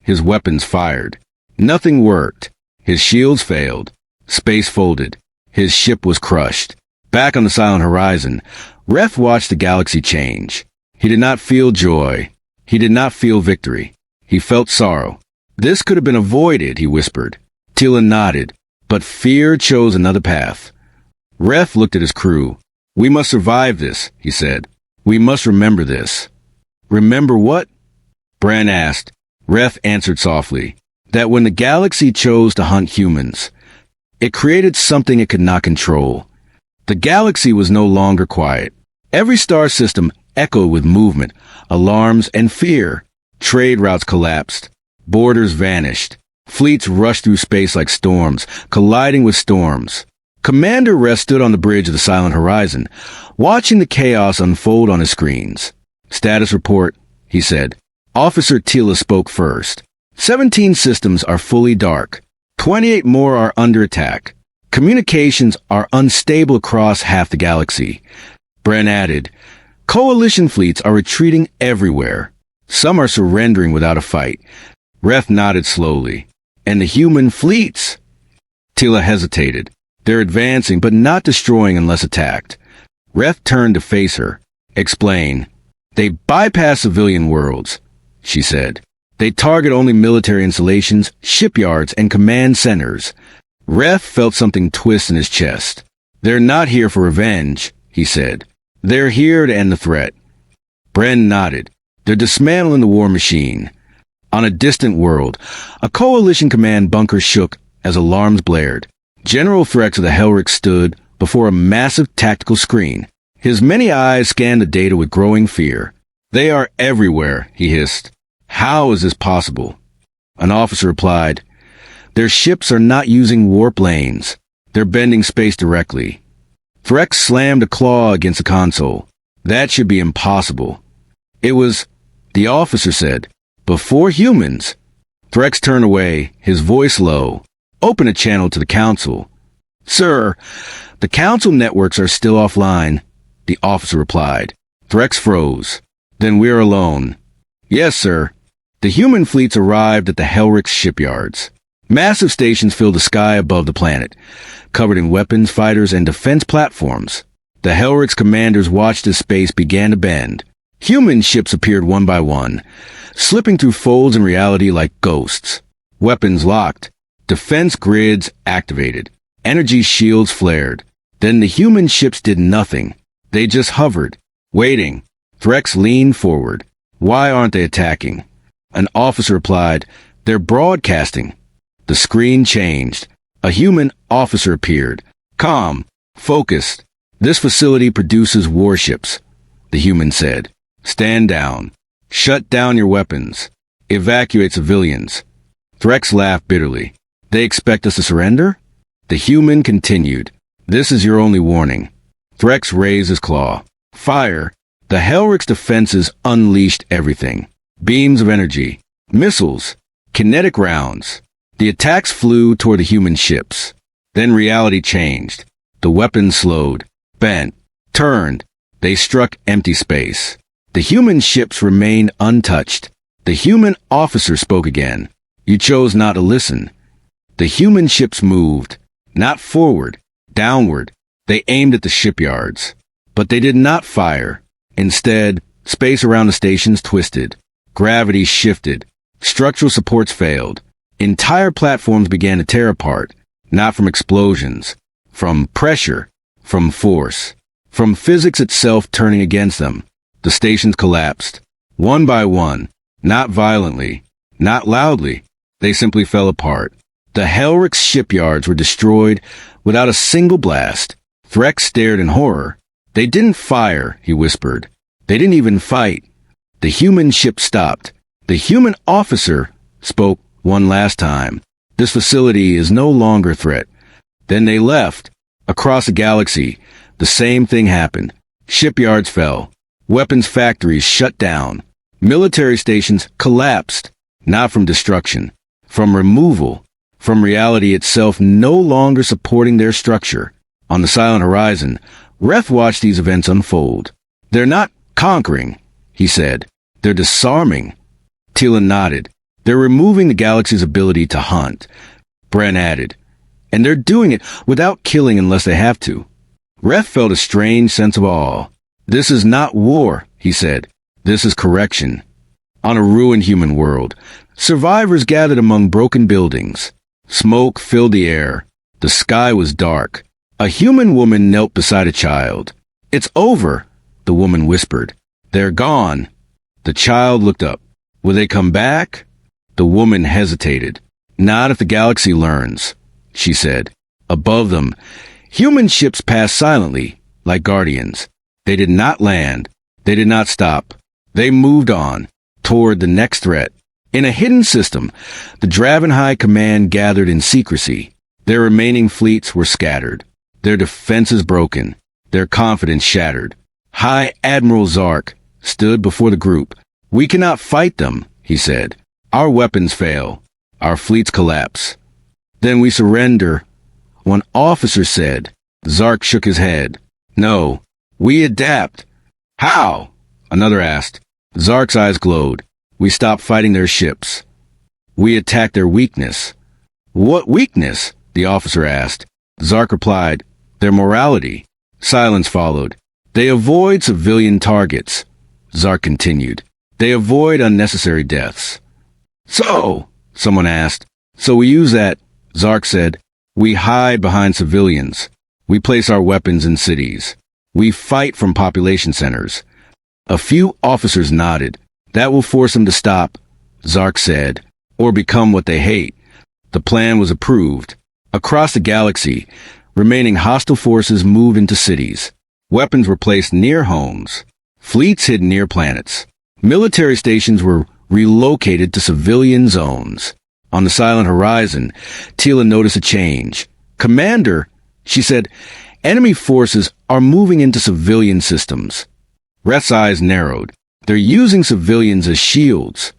His weapons fired. Nothing worked. His shields failed. Space folded. His ship was crushed. Back on the silent horizon, Reth watched the galaxy change. He did not feel joy. He did not feel victory. He felt sorrow. This could have been avoided, he whispered. Tila nodded. But fear chose another path. Reth looked at his crew. We must survive this, he said. We must remember this. Remember what? Bran asked. Reth answered softly. That when the galaxy chose to hunt humans, it created something it could not control. The galaxy was no longer quiet. Every star system echoed with movement, alarms, and fear. Trade routes collapsed. Borders vanished. Fleets rushed through space like storms, colliding with storms. Commander Rest stood on the bridge of the silent horizon, watching the chaos unfold on his screens. Status report, he said. Officer Tila spoke first. 17 systems are fully dark. 28 more are under attack. Communications are unstable across half the galaxy. Bren added, Coalition fleets are retreating everywhere. Some are surrendering without a fight. Reth nodded slowly. And the human fleets? Tila hesitated. They're advancing, but not destroying unless attacked. Reth turned to face her. Explain. They bypass civilian worlds, she said. They target only military installations, shipyards, and command centers. Reth felt something twist in his chest. They're not here for revenge, he said. They're here to end the threat. Bren nodded. They're dismantling the war machine. On a distant world, a coalition command bunker shook as alarms blared. General Threx of the Helric stood before a massive tactical screen. His many eyes scanned the data with growing fear. They are everywhere, he hissed. How is this possible? An officer replied, Their ships are not using warp lanes. They're bending space directly. Threx slammed a claw against the console. That should be impossible. It was, the officer said, before humans. Threx turned away, his voice low. Open a channel to the council. Sir, the council networks are still offline, the officer replied. Threx froze. Then we're alone. Yes, sir. The human fleets arrived at the Helric shipyards. Massive stations filled the sky above the planet, covered in weapons, fighters, and defense platforms. The Helrick's commanders watched as space began to bend. Human ships appeared one by one, slipping through folds in reality like ghosts. Weapons locked. Defense grids activated. Energy shields flared. Then the human ships did nothing. They just hovered, waiting. Threx leaned forward. Why aren't they attacking? An officer replied, "They're broadcasting." The screen changed. A human officer appeared. "Calm. Focused. This facility produces warships," the human said. "Stand down. Shut down your weapons. Evacuate civilians." Threx laughed bitterly. "They expect us to surrender?" The human continued. "This is your only warning." Threx raised his claw. "Fire." The Helrick's defenses unleashed everything. Beams of energy, missiles, kinetic rounds. The attacks flew toward the human ships. Then reality changed. The weapons slowed, bent, turned. They struck empty space. The human ships remained untouched. The human officer spoke again. "You chose not to listen." The human ships moved, not forward, downward. They aimed at the shipyards. But they did not fire. Instead, space around the stations twisted. Gravity shifted. Structural supports failed. Entire platforms began to tear apart, not from explosions, from pressure, from force, from physics itself turning against them. The stations collapsed, one by one, not violently, not loudly. They simply fell apart. The Helrick's shipyards were destroyed without a single blast. Threx stared in horror. "They didn't fire," he whispered. "They didn't even fight." The human ship stopped. The human officer spoke one last time. "This facility is no longer a threat." Then they left. Across the galaxy, the same thing happened. Shipyards fell. Weapons factories shut down. Military stations collapsed. Not from destruction, from removal, from reality itself no longer supporting their structure. On the silent horizon, Reth watched these events unfold. "They're not conquering," he said. "They're disarming." Tila nodded. "They're removing the galaxy's ability to hunt," Bren added. "And they're doing it without killing unless they have to." Reth felt a strange sense of awe. "This is not war," he said. "This is correction." On a ruined human world, survivors gathered among broken buildings. Smoke filled the air. The sky was dark. A human woman knelt beside a child. "It's over," the woman whispered. "They're gone." The child looked up. "Will they come back?" The woman hesitated. "Not if the galaxy learns," she said. Above them, human ships passed silently, like guardians. They did not land. They did not stop. They moved on, toward the next threat. In a hidden system, the Dravenhigh Command gathered in secrecy. Their remaining fleets were scattered. Their defenses broken. Their confidence shattered. High Admiral Zark stood before the group. "We cannot fight them," he said. "Our weapons fail. Our fleets collapse. Then we surrender," one officer said. Zark shook his head. "No, we adapt." "How?" another asked. Zark's eyes glowed. "We stop fighting their ships. We attack their weakness." "What weakness?" the officer asked. Zark replied, "Their morality." Silence followed. "They avoid civilian targets," Zark continued. "They avoid unnecessary deaths." "So?" someone asked. "So we use that," Zark said. "We hide behind civilians. We place our weapons in cities. We fight from population centers." A few officers nodded. "That will force them to stop," Zark said, "or become what they hate." The plan was approved. Across the galaxy, remaining hostile forces moved into cities. Weapons were placed near homes. Fleets hid near planets. Military stations were relocated to civilian zones. On the silent horizon, Tila noticed a change. "Commander," she said, "enemy forces are moving into civilian systems." Reth's eyes narrowed. "They're using civilians as shields."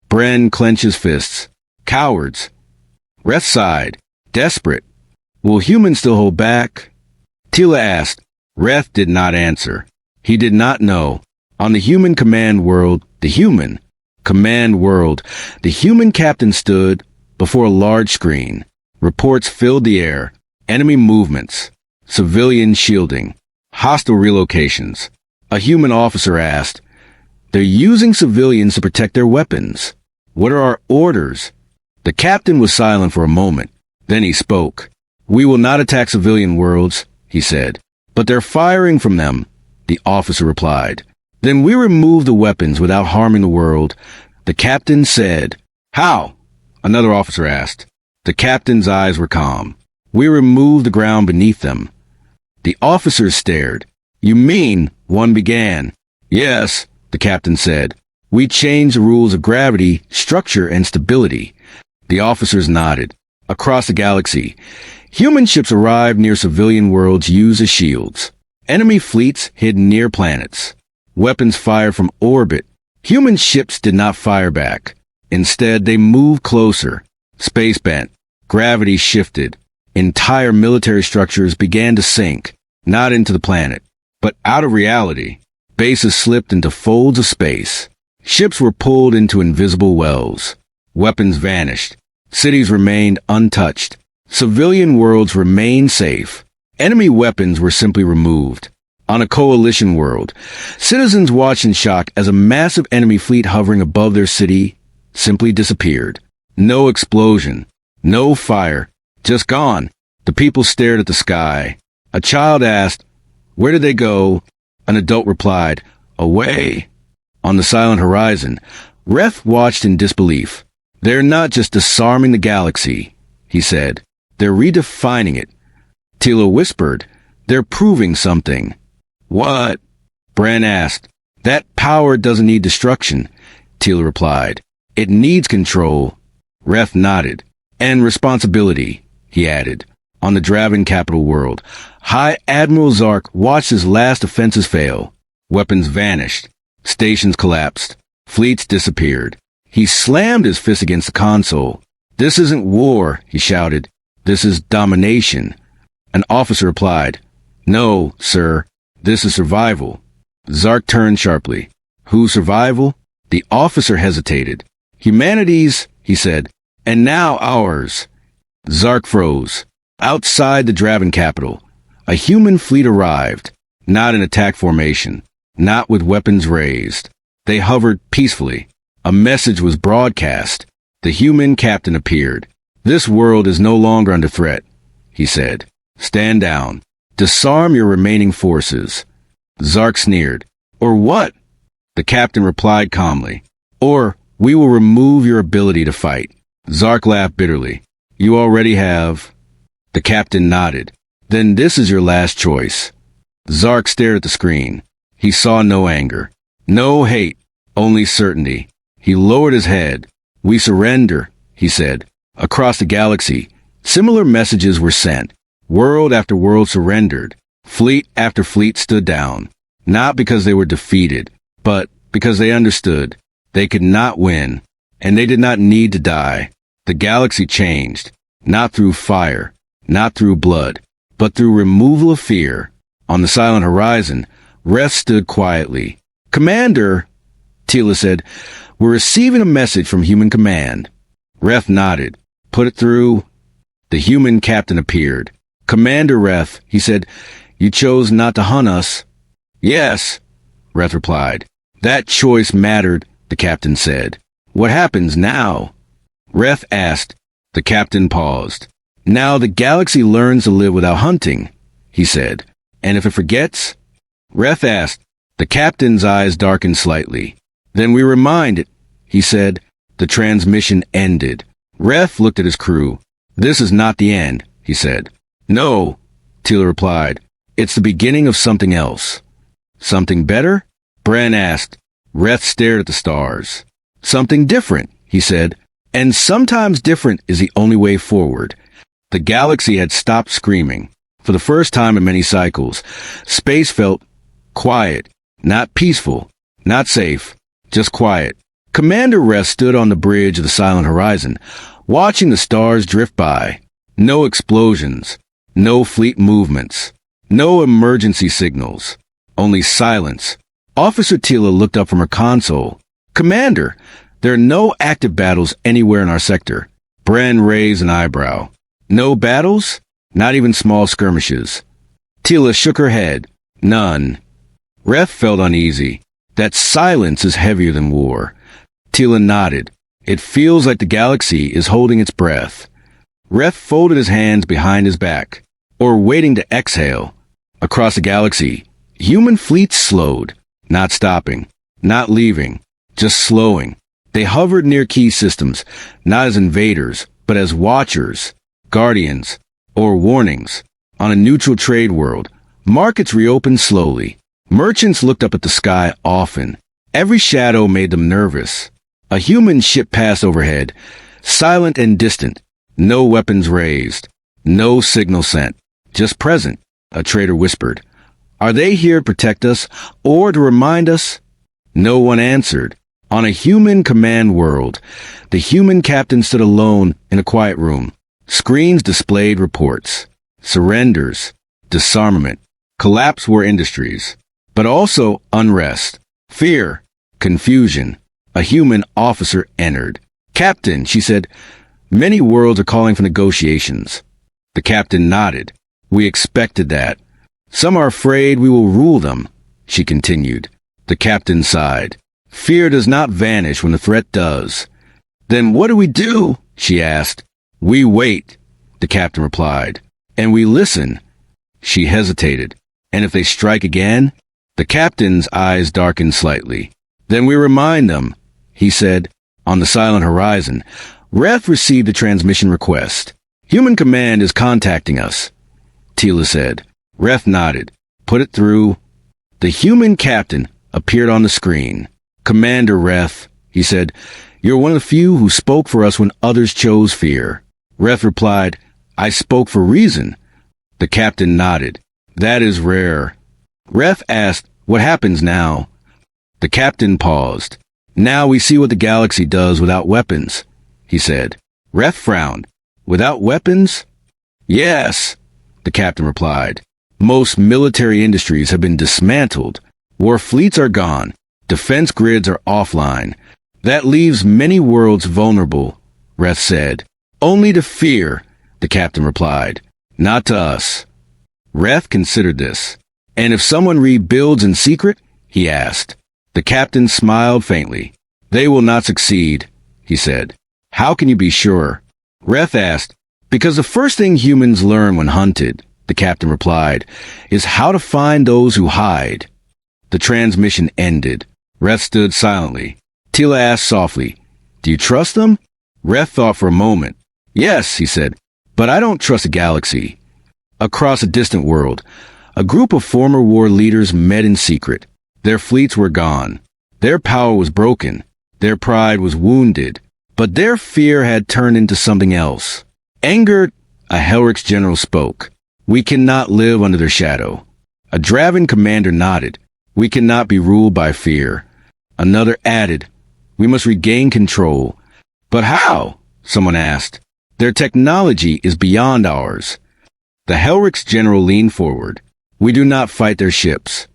Bren clenched his fists. "Cowards." Reth sighed. "Desperate." "Will humans still hold back?" Tila asked. Reth did not answer. He did not know. On the human command world, the human captain stood before a large screen. Reports filled the air. Enemy movements. Civilian shielding. Hostile relocations. A human officer asked. They're using civilians to protect their weapons. What are our orders? The captain was silent for a moment. Then he spoke. We will not attack civilian worlds, he said. But they're firing from them, the officer replied. Then we remove the weapons without harming the world, the captain said. How? Another officer asked. The captain's eyes were calm. We remove the ground beneath them. The officers stared. You mean, one began. Yes, the captain said. We change the rules of gravity, structure, and stability. The officers nodded. Across the galaxy, human ships arrived near civilian worlds used as shields. Enemy fleets hid near planets. Weapons fired from orbit. Human ships did not fire back. Instead, they moved closer. Space bent. Gravity shifted. Entire military structures began to sink, not into the planet, but out of reality. Bases slipped into folds of space. Ships were pulled into invisible wells. Weapons vanished. Cities remained untouched. Civilian worlds remained safe. Enemy weapons were simply removed. On a coalition world, citizens watched in shock as a massive enemy fleet hovering above their city simply disappeared. No explosion. No fire. Just gone. The people stared at the sky. A child asked, "Where did they go?" An adult replied, "Away." On the silent horizon, Reth watched in disbelief. They're not just disarming the galaxy, he said. They're redefining it. Tila whispered, "They're proving something." What? Bran asked. That power doesn't need destruction, Tila replied. It needs control. Reth nodded. And responsibility, he added. On the Draven capital world, High Admiral Zark watched his last offenses fail. Weapons vanished. Stations collapsed. Fleets disappeared. He slammed his fist against the console. "This isn't war," he shouted. "This is domination." An officer replied, "No, sir. This is survival." Zark turned sharply. "Whose survival?" The officer hesitated. "Humanity's," he said. "And now ours." Zark froze. Outside the Draven capital, a human fleet arrived, not in attack formation, not with weapons raised. They hovered peacefully. A message was broadcast. The human captain appeared. "This world is no longer under threat," he said. "Stand down. Disarm your remaining forces." Zark sneered. "Or what?" The captain replied calmly. "Or we will remove your ability to fight." Zark laughed bitterly. "You already have." The captain nodded. "Then this is your last choice." Zark stared at the screen. He saw no anger, no hate, only certainty. He lowered his head. "We surrender," he said. Across the galaxy, similar messages were sent. World after world surrendered. Fleet after fleet stood down. Not because they were defeated, but because they understood. They could not win, and they did not need to die. The galaxy changed, not through fire, not through blood, but through removal of fear. On the silent horizon, Reth stood quietly. "Commander," Tila said, "we're receiving a message from Human Command." Reth nodded. "Put it through." The human captain appeared. "Commander Reth," he said, "you chose not to hunt us." "Yes," Reth replied. "That choice mattered," the captain said. "What happens now?" Reth asked. The captain paused. "Now the galaxy learns to live without hunting," he said. "And if it forgets?" Reth asked. The captain's eyes darkened slightly. "Then we remind it," he said. The transmission ended. Reth looked at his crew. "This is not the end," he said. "No," Tila replied. "It's the beginning of something else." "Something better?" Bran asked. Reth stared at the stars. "Something different," he said. "And sometimes different is the only way forward." The galaxy had stopped screaming. For the first time in many cycles, space felt quiet, not peaceful, not safe, just quiet. Commander Reth stood on the bridge of the silent horizon, watching the stars drift by. No explosions, no fleet movements, no emergency signals, only silence. Officer Tila looked up from her console. "Commander, there are no active battles anywhere in our sector." Bran raised an eyebrow. "No battles? Not even small skirmishes?" Tila shook her head. None. Ref felt uneasy. That silence is heavier than war. Tila nodded. It feels like the galaxy is holding its breath. Ref folded his hands behind his back, or waiting to exhale. Across the galaxy, human fleets slowed, not stopping, not leaving, just slowing. They hovered near key systems, not as invaders, but as watchers, guardians, or warnings. On a neutral trade world, markets reopened slowly. Merchants looked up at the sky often. Every shadow made them nervous. A human ship passed overhead, silent and distant. No weapons raised. No signal sent. Just present, a trader whispered. Are they here to protect us, or to remind us? No one answered. On a human command world, the human captain stood alone in a quiet room. Screens displayed reports. Surrenders, disarmament, collapse were industries, but also unrest, fear, confusion. A human officer entered. Captain, she said, many worlds are calling for negotiations. The captain nodded. We expected that. Some are afraid we will rule them, she continued. The captain sighed. Fear does not vanish when the threat does. Then what do we do? She asked. We wait, the captain replied. And we listen. She hesitated. And if they strike again? The captain's eyes darkened slightly. Then we remind them, he said. On the silent horizon, Ref received a transmission request. Human command is contacting us, Tila said. Ref nodded. Put it through. The human captain appeared on the screen. Commander Ref, he said, you're one of the few who spoke for us when others chose fear. Ref replied, I spoke for reason. The captain nodded. That is rare. Ref asked, what happens now? The captain paused. Now we see what the galaxy does without weapons, he said. Ref frowned. Without weapons? Yes, the captain replied. Most military industries have been dismantled. War fleets are gone. Defense grids are offline. That leaves many worlds vulnerable, Ref said. Only to fear, the captain replied. Not to us. Ref considered this. And if someone rebuilds in secret? He asked. The captain smiled faintly. They will not succeed, he said. How can you be sure? Ref asked. Because the first thing humans learn when hunted, the captain replied, is how to find those who hide. The transmission ended. Ref stood silently. Tila asked softly, do you trust them? Ref thought for a moment. Yes, he said, but I don't trust a galaxy. Across a distant world, a group of former war leaders met in secret. Their fleets were gone. Their power was broken. Their pride was wounded. But their fear had turned into something else. Angered, a Helrix general spoke. We cannot live under their shadow. A Draven commander nodded. We cannot be ruled by fear. Another added, we must regain control. But how? Someone asked. Their technology is beyond ours. The Helrix general leaned forward. We do not fight their ships.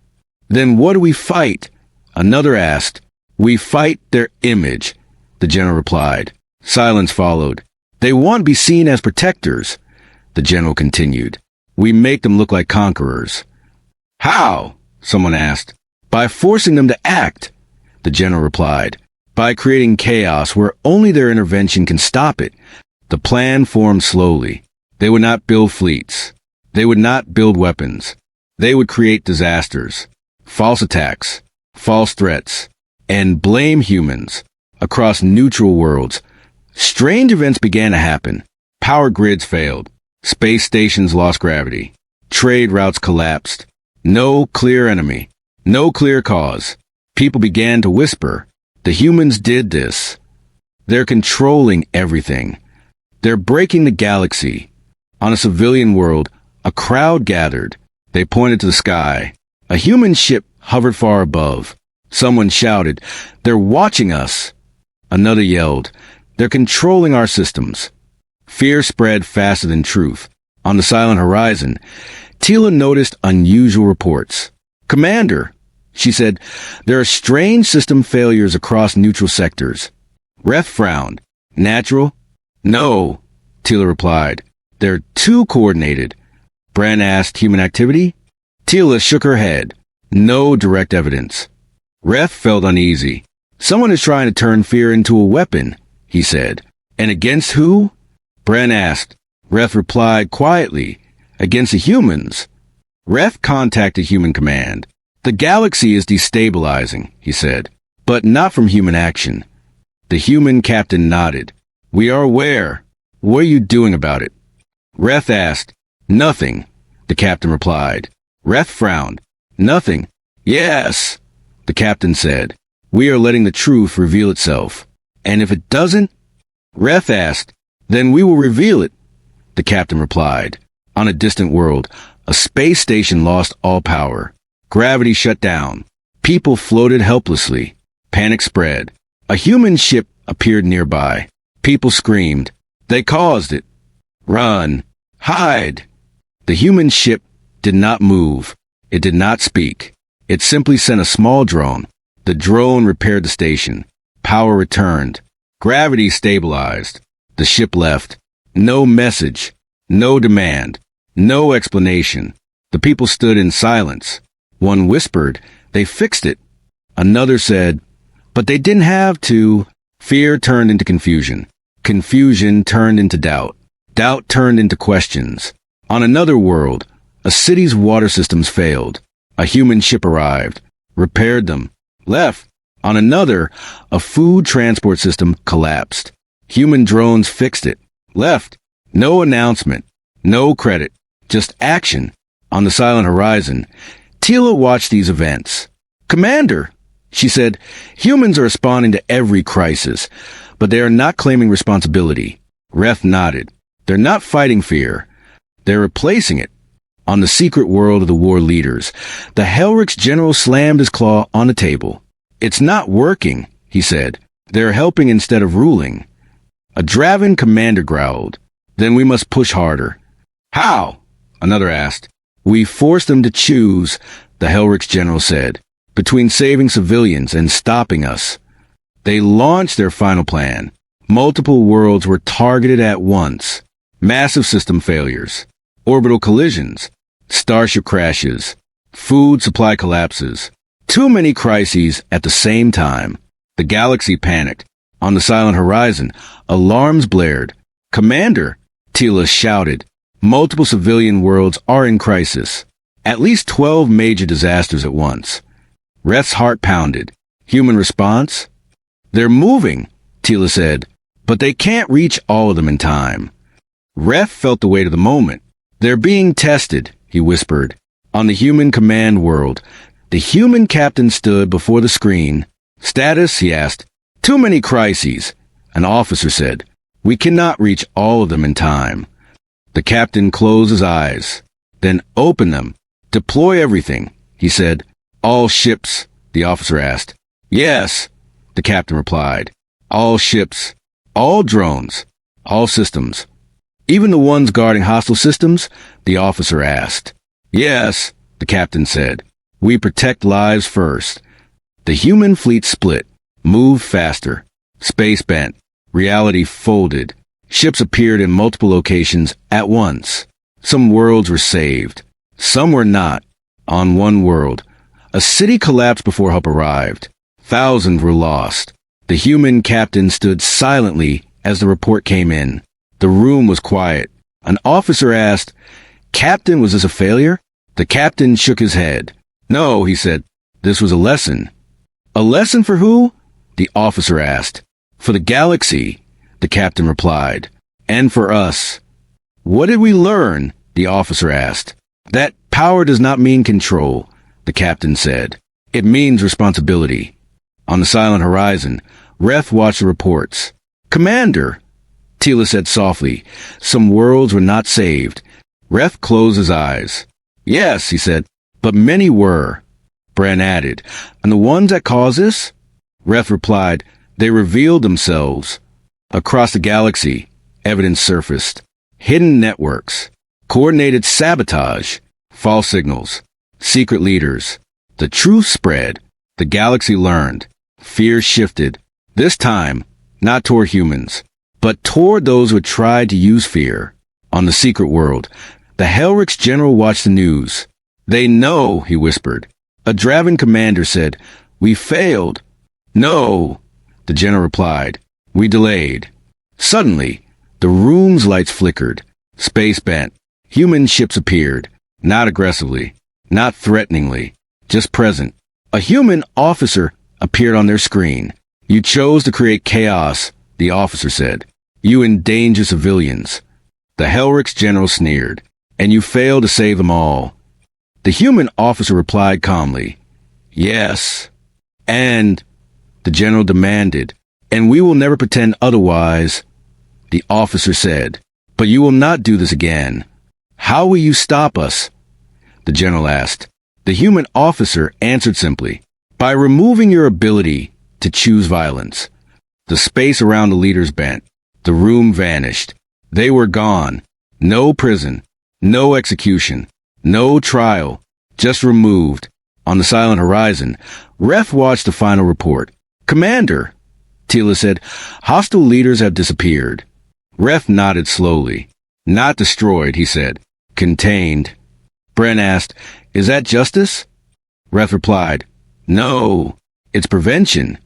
Then what do we fight? Another asked. We fight their image, the general replied. Silence followed. They want to be seen as protectors, the general continued. We make them look like conquerors. How? Someone asked. By forcing them to act, the general replied. By creating chaos where only their intervention can stop it. The plan formed slowly. They would not build fleets. They would not build weapons. They would create disasters, false attacks, false threats, and blame humans. Across neutral worlds, strange events began to happen. Power grids failed. Space stations lost gravity. Trade routes collapsed. No clear enemy. No clear cause. People began to whisper. The humans did this. They're controlling everything. They're breaking the galaxy. On a civilian world, a crowd gathered. They pointed to the sky. A human ship hovered far above. Someone shouted, they're watching us. Another yelled, they're controlling our systems. Fear spread faster than truth. On the silent horizon, Tila noticed unusual reports. Commander, she said, there are strange system failures across neutral sectors. Ref frowned. Natural? No, Tila replied. They're too coordinated. Bran asked, human activity? Tila shook her head. No direct evidence. Ref felt uneasy. Someone is trying to turn fear into a weapon, he said. And against who? Bren asked. Ref replied quietly. Against the humans. Ref contacted Human Command. The galaxy is destabilizing, he said, but not from human action. The human captain nodded. We are aware. What are you doing about it? Ref asked. Nothing, the captain replied. Ref frowned. Nothing. Yes, the captain said. We are letting the truth reveal itself. And if it doesn't? Ref asked. Then we will reveal it, the captain replied. On a distant world, a space station lost all power. Gravity shut down. People floated helplessly. Panic spread. A human ship appeared nearby. People screamed. They caused it. Run. Hide. The human ship did not move. It did not speak. It simply sent a small drone. The drone repaired the station. Power returned. Gravity stabilized. The ship left. No message. No demand. No explanation. The people stood in silence. One whispered, they fixed it. Another said, but they didn't have to. Fear turned into confusion. Confusion turned into doubt. Doubt turned into questions. On another world, a city's water systems failed. A human ship arrived, repaired them, left. On another, a food transport system collapsed. Human drones fixed it, left. No announcement, no credit, just action. On the silent horizon, Tila watched these events. Commander, she said, humans are responding to every crisis, but they are not claiming responsibility. Ref nodded. They're not fighting fear. They're replacing it. On the secret world of the war leaders, the Helrix general slammed his claw on the table. It's not working, he said. They're helping instead of ruling. A Draven commander growled. Then we must push harder. How? Another asked. We force them to choose, the Helrix general said, between saving civilians and stopping us. They launched their final plan. Multiple worlds were targeted at once. Massive system failures. Orbital collisions. Starship crashes. Food supply collapses. Too many crises at the same time. The galaxy panicked. On the silent horizon, alarms blared. Commander, Tila shouted. Multiple civilian worlds are in crisis. At least 12 major disasters at once. Ref's heart pounded. Human response? They're moving, Tila said, but they can't reach all of them in time. Ref felt the weight of the moment. They're being tested, he whispered. On the human command world, the human captain stood before the screen. Status, he asked. Too many crises, an officer said. We cannot reach all of them in time. The captain closed his eyes, then opened them. Deploy everything, he said. All ships, the officer asked. Yes, the captain replied. All ships, all drones, all systems. Even the ones guarding hostile systems, the officer asked. Yes, the captain said. We protect lives first. The human fleet split, moved faster. Space bent. Reality folded. Ships appeared in multiple locations at once. Some worlds were saved. Some were not. On one world, a city collapsed before help arrived. Thousands were lost. The human captain stood silently as the report came in. The room was quiet. An officer asked, Captain, was this a failure? The captain shook his head. No, he said. This was a lesson. A lesson for who? The officer asked. For the galaxy, the captain replied. And for us. What did we learn? The officer asked. That power does not mean control, the captain said. It means responsibility. On the silent horizon, Ref watched the reports. Commander, Tila said softly, some worlds were not saved. Ref closed his eyes. Yes, he said, but many were. Bren added, and the ones that caused this? Ref replied, they revealed themselves. Across the galaxy, evidence surfaced. Hidden networks, coordinated sabotage, false signals, secret leaders. The truth spread. The galaxy learned. Fear shifted. This time, not toward humans, but toward those who had tried to use fear. On the secret world, the Helrix general watched the news. They know, he whispered. A Draven commander said, "We failed." "No," the general replied. "We delayed." Suddenly, the room's lights flickered. Space bent. Human ships appeared. Not aggressively. Not threateningly. Just present. A human officer appeared on their screen. "You chose to create chaos," the officer said. "You endanger civilians." The Helrix general sneered. "And you failed to save them all." The human officer replied calmly, "Yes." "And," the general demanded, "and we will never pretend otherwise," the officer said. "But you will not do this again." "How will you stop us?" the general asked. The human officer answered simply, "By removing your ability to choose violence." The space around the leaders bent. The room vanished. They were gone. No prison. No execution. No trial. Just removed. On the silent horizon, Ref watched the final report. "Commander," Tila said, "hostile leaders have disappeared." Ref nodded slowly. "Not destroyed," he said. "Contained." Bren asked, "Is that justice?" Ref replied, "No, it's prevention."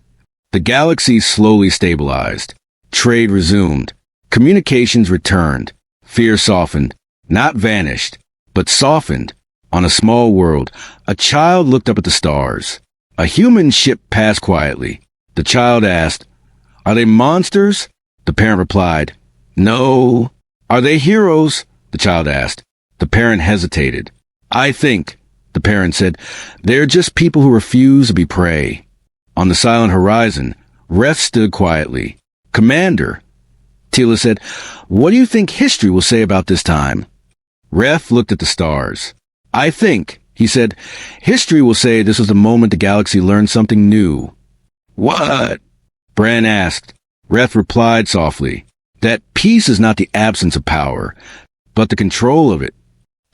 The galaxy slowly stabilized. Trade resumed. Communications returned. Fear softened. Not vanished, but softened. On a small world, a child looked up at the stars. A human ship passed quietly. The child asked, "Are they monsters?" The parent replied, "No." "Are they heroes?" the child asked. The parent hesitated. "I think," the parent said, "they're just people who refuse to be prey." On the silent horizon, Ref stood quietly. "Commander," Tila said, "what do you think history will say about this time?" Ref looked at the stars. "I think," he said, "history will say this was the moment the galaxy learned something new." "What?" Bran asked. Ref replied softly, "That peace is not the absence of power, but the control of it."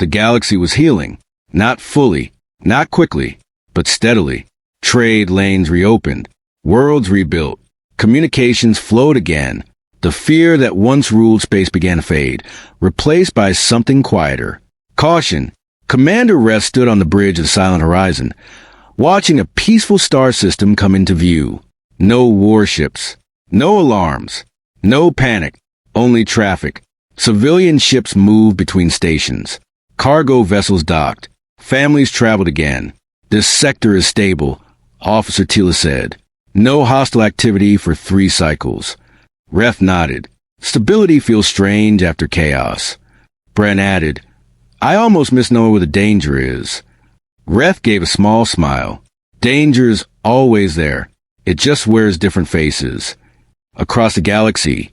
The galaxy was healing. Not fully, not quickly, but steadily. Trade lanes reopened. Worlds rebuilt. Communications flowed again. The fear that once ruled space began to fade, replaced by something quieter. Caution. Commander Ref stood on the bridge of the silent horizon, watching a peaceful star system come into view. No warships. No alarms. No panic. Only traffic. Civilian ships moved between stations. Cargo vessels docked. Families traveled again. "This sector is stable," Officer Tila said. "No hostile activity for 3 cycles." Ref nodded. "Stability feels strange after chaos." Bren added, "I almost miss knowing where the danger is." Ref gave a small smile. "Danger's always there. It just wears different faces." Across the galaxy,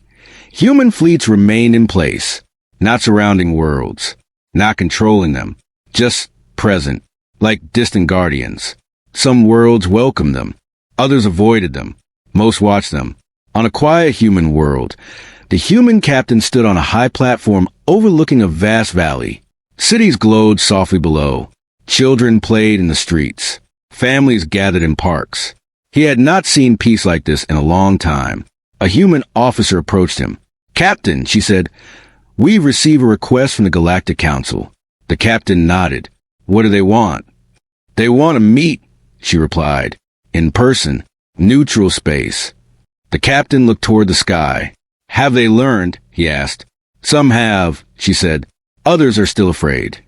human fleets remained in place, not surrounding worlds, not controlling them, just present, like distant guardians. Some worlds welcomed them, others avoided them, most watched them. On a quiet human world, the human captain stood on a high platform overlooking a vast valley. Cities glowed softly below. Children played in the streets. Families gathered in parks. He had not seen peace like this in a long time. A human officer approached him. "Captain," she said, "we've received a request from the Galactic Council." The captain nodded. "What do they want?" "They want to meet," she replied. "In person. Neutral space." The captain looked toward the sky. "Have they learned?" he asked. "Some have," she said. "Others are still afraid."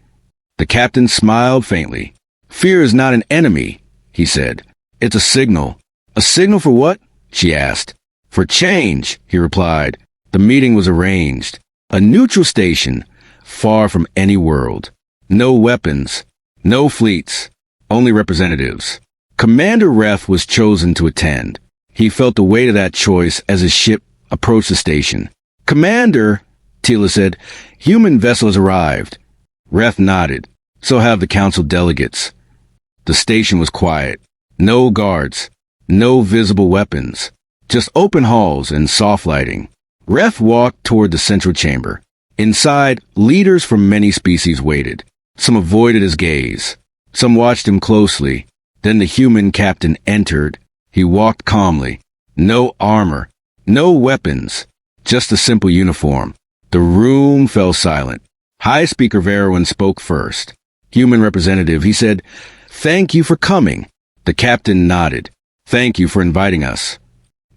The captain smiled faintly. "Fear is not an enemy," he said. "It's a signal." "A signal for what?" she asked. "For change," he replied. The meeting was arranged. A neutral station, far from any world. No weapons, no fleets, only representatives. Commander Ref was chosen to attend. He felt the weight of that choice as his ship approached the station. "Commander," Tila said, "human vessel has arrived." Ref nodded. "So have the council delegates." The station was quiet. No guards. No visible weapons. Just open halls and soft lighting. Ref walked toward the central chamber. Inside, leaders from many species waited. Some avoided his gaze. Some watched him closely. Then the human captain entered. He walked calmly. No armor. No weapons. Just a simple uniform. The room fell silent. High Speaker Verowan spoke first. Human representative, he said, "Thank you for coming." The captain nodded. "Thank you for inviting us."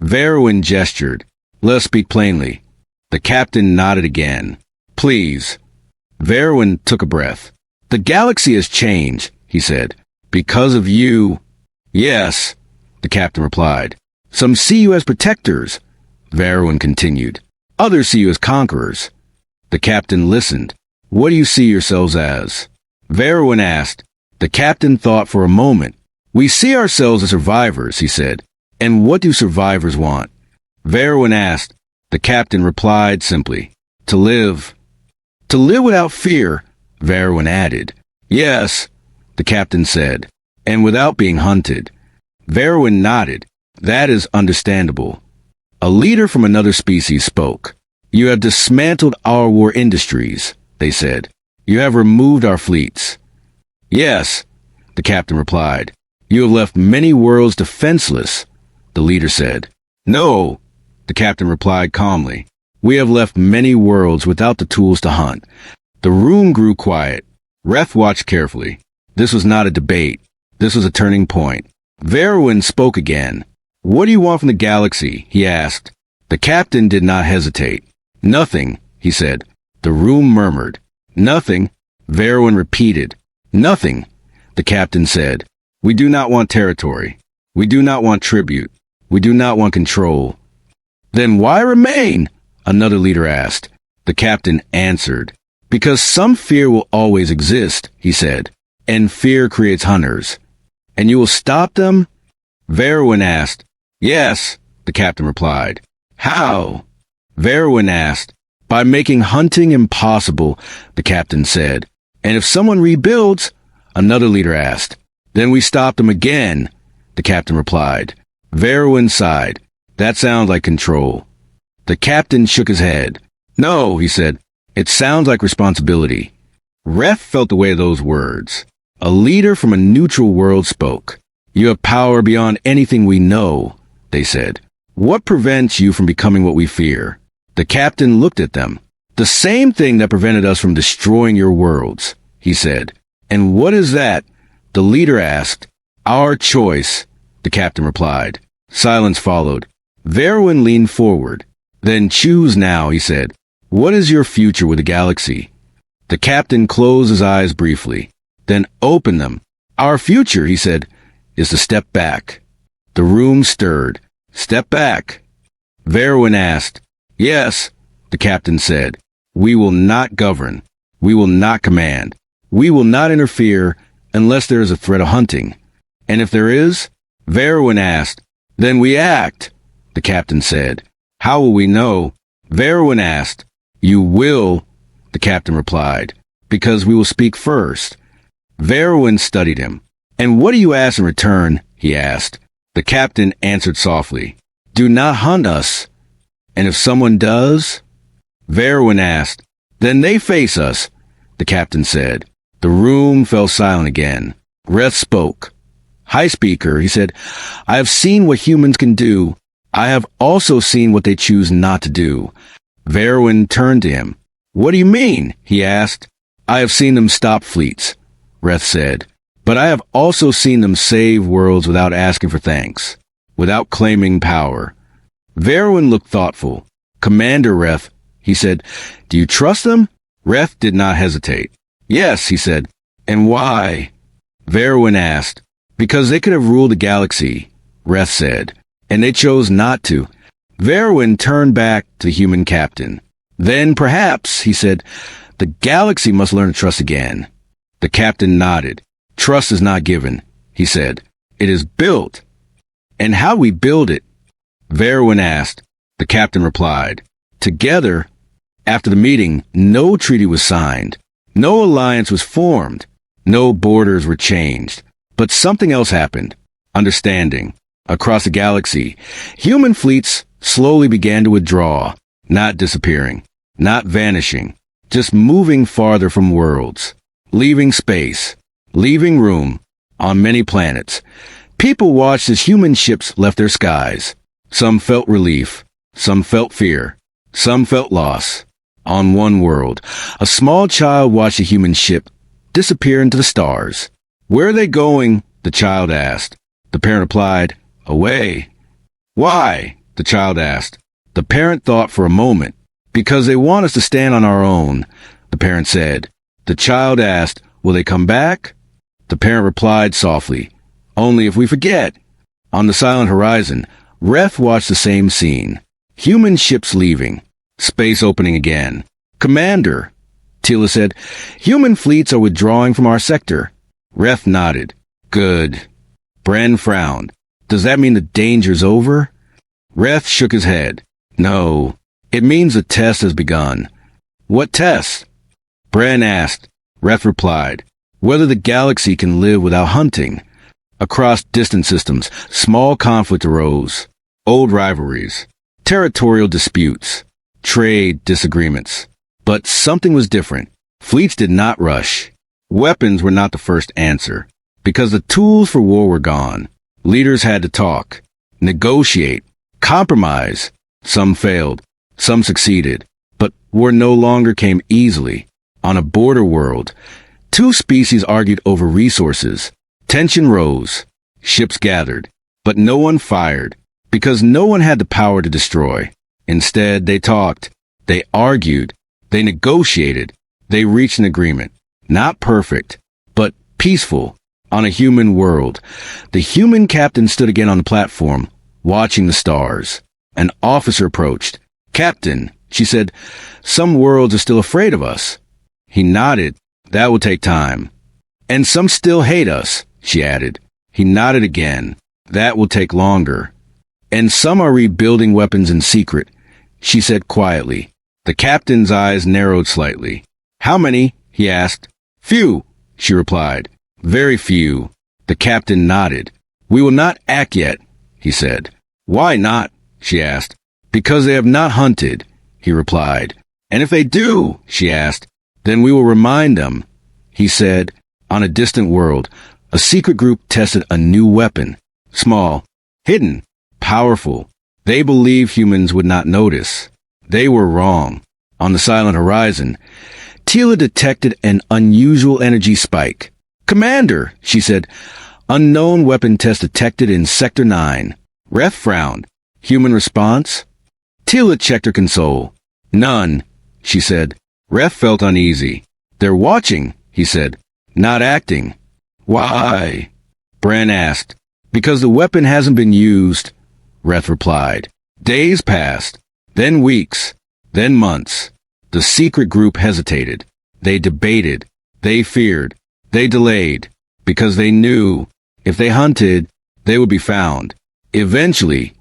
Verwin gestured. "Let's speak plainly." The captain nodded again. "Please." Verwin took a breath. "The galaxy has changed," he said. "Because of you." "Yes," the captain replied. "Some see you as protectors," Verwin continued. "Others see you as conquerors." The captain listened. "What do you see yourselves as?" Verwin asked. The captain thought for a moment. "We see ourselves as survivors," he said. "And what do survivors want?" Verwin asked. The captain replied simply, "To live." "To live without fear," Verwin added. "Yes," the captain said, "and without being hunted." Verwin nodded. "That is understandable." A leader from another species spoke. "You have dismantled our war industries," they said. "You have removed our fleets." "Yes," the captain replied. "You have left many worlds defenseless," the leader said. "No," the captain replied calmly. "We have left many worlds without the tools to hunt." The room grew quiet. Reth watched carefully. This was not a debate. This was a turning point. Verwin spoke again. "What do you want from the galaxy?" he asked. The captain did not hesitate. "Nothing," he said. The room murmured. "Nothing," Verwin repeated. "Nothing," the captain said. "We do not want territory. We do not want tribute. We do not want control." "Then why remain?" another leader asked. The captain answered. "Because some fear will always exist," he said. "And fear creates hunters." "And you will stop them?" Verwin asked. "Yes," the captain replied. "How?" Verwin asked. "By making hunting impossible," the captain said. "And if someone rebuilds?" another leader asked. "Then we stop them again," the captain replied. Verwin sighed. "That sounds like control." The captain shook his head. "No," he said. "It sounds like responsibility." Reth felt the weight of those words. A leader from a neutral world spoke. "You have power beyond anything we know," they said. "What prevents you from becoming what we fear?" The captain looked at them. "The same thing that prevented us from destroying your worlds," he said. "And what is that?" the leader asked. "Our choice," the captain replied. Silence followed. Verwin leaned forward. "Then choose now," he said. "What is your future with the galaxy?" The captain closed his eyes briefly. "Then open them." "Our future," he said, "is to step back." The room stirred. "Step back?" Verwin asked. "Yes," the captain said. "We will not govern. We will not command. We will not interfere unless there is a threat of hunting." "And if there is?" Verwin asked. "Then we act," the captain said. "How will we know?" Verwin asked. "You will," the captain replied, "because we will speak first." Verwin studied him. "And what do you ask in return?" he asked. The captain answered softly. "Do not hunt us." "And if someone does?" Verwin asked. "Then they face us," the captain said. The room fell silent again. Reth spoke. "High Speaker," he said, "I have seen what humans can do. I have also seen what they choose not to do." Verwin turned to him. "What do you mean?" he asked. "I have seen them stop fleets," Reth said. "But I have also seen them save worlds without asking for thanks, without claiming power." Verwin looked thoughtful. "Commander Reth," he said, "do you trust them?" Reth did not hesitate. "Yes," he said. "And why?" Verwin asked. "Because they could have ruled the galaxy," Reth said, "and they chose not to." Verwin turned back to the human captain. "Then perhaps," he said, "the galaxy must learn to trust again." The captain nodded. "Trust is not given," he said. "It is built." "And how do we build it?" Verwin asked. The captain replied. "Together." After the meeting, no treaty was signed. No alliance was formed. No borders were changed. But something else happened. Understanding. Across the galaxy, human fleets slowly began to withdraw, not disappearing, not vanishing, just moving farther from worlds, leaving space, leaving room on many planets. People watched as human ships left their skies. Some felt relief, some felt fear, some felt loss. On one world, a small child watched a human ship disappear into the stars. Where are they going? The child asked. The parent replied, away. Why? The child asked. The parent thought for a moment. Because they want us to stand on our own, the parent said. The child asked, will they come back? The parent replied softly, only if we forget. On the silent horizon, Reth watched the same scene. Human ships leaving. Space opening again. Commander, Tila said, human fleets are withdrawing from our sector. Reth nodded. Good. Bren frowned. Does that mean the danger's over? Reth shook his head. No. It means the test has begun. What test? Bren asked. Reth replied, whether the galaxy can live without hunting. Across distant systems, small conflict arose. Old rivalries, territorial disputes, trade disagreements. But something was different. Fleets did not rush. Weapons were not the first answer. Because the tools for war were gone. Leaders had to talk, negotiate, compromise. Some failed. Some succeeded. But war no longer came easily. On a border world, two species argued over resources. Tension rose. Ships gathered. But no one fired, because no one had the power to destroy. Instead, they talked. They argued. They negotiated. They reached an agreement. Not perfect, but peaceful. On a human world, the human captain stood again on the platform, watching the stars. An officer approached. Captain, she said, some worlds are still afraid of us. He nodded. That will take time. And some still hate us, she added. He nodded again. That will take longer. And some are rebuilding weapons in secret, she said quietly. The captain's eyes narrowed slightly. How many? He asked. Few, she replied. Very few. The captain nodded. We will not act yet, he said. Why not? She asked. Because they have not hunted, he replied. And if they do, she asked, then we will remind them, he said. On a distant world, a secret group tested a new weapon. Small, hidden, powerful. They believed humans would not notice. They were wrong. On the silent horizon, Tila detected an unusual energy spike. Commander, she said, unknown weapon test detected in Sector 9. Reth frowned. Human response? Tila checked her console. None, she said. Reth felt uneasy. They're watching, he said. Not acting. Why? Bran asked. Because the weapon hasn't been used, Reth replied. Days passed, then weeks, then months. The secret group hesitated. They debated. They feared. They delayed. Because they knew, if they hunted, they would be found. Eventually,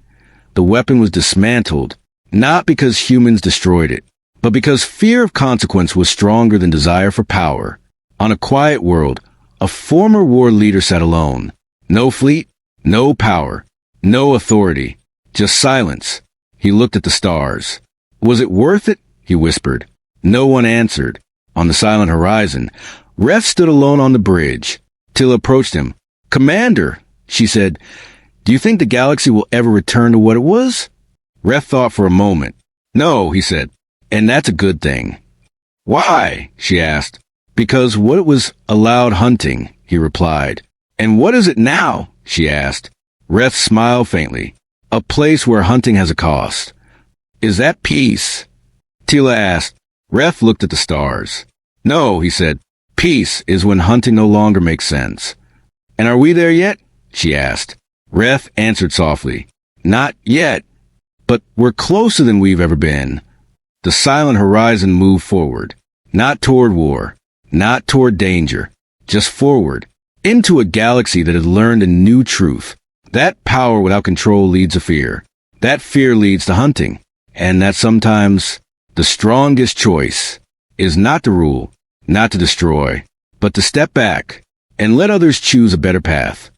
the weapon was dismantled, not because humans destroyed it, but because fear of consequence was stronger than desire for power. On a quiet world, a former war leader sat alone. No fleet, no power, no authority, just silence. He looked at the stars. Was it worth it? He whispered. No one answered. On the silent horizon, Reth stood alone on the bridge. Tila approached him. Commander, she said, do you think the galaxy will ever return to what it was? Reth thought for a moment. No, he said, and that's a good thing. Why? She asked. Because what it was allowed hunting, he replied. And what is it now? She asked. Reth smiled faintly. A place where hunting has a cost. Is that peace? Tila asked. Reth looked at the stars. No, he said. Peace is when hunting no longer makes sense. And are we there yet? She asked. Reth answered softly. Not yet. But we're closer than we've ever been. The silent horizon moved forward. Not toward war. Not toward danger. Just forward. Into a galaxy that had learned a new truth. That power without control leads to fear. That fear leads to hunting. And that sometimes the strongest choice is not to rule, not to destroy, but to step back and let others choose a better path.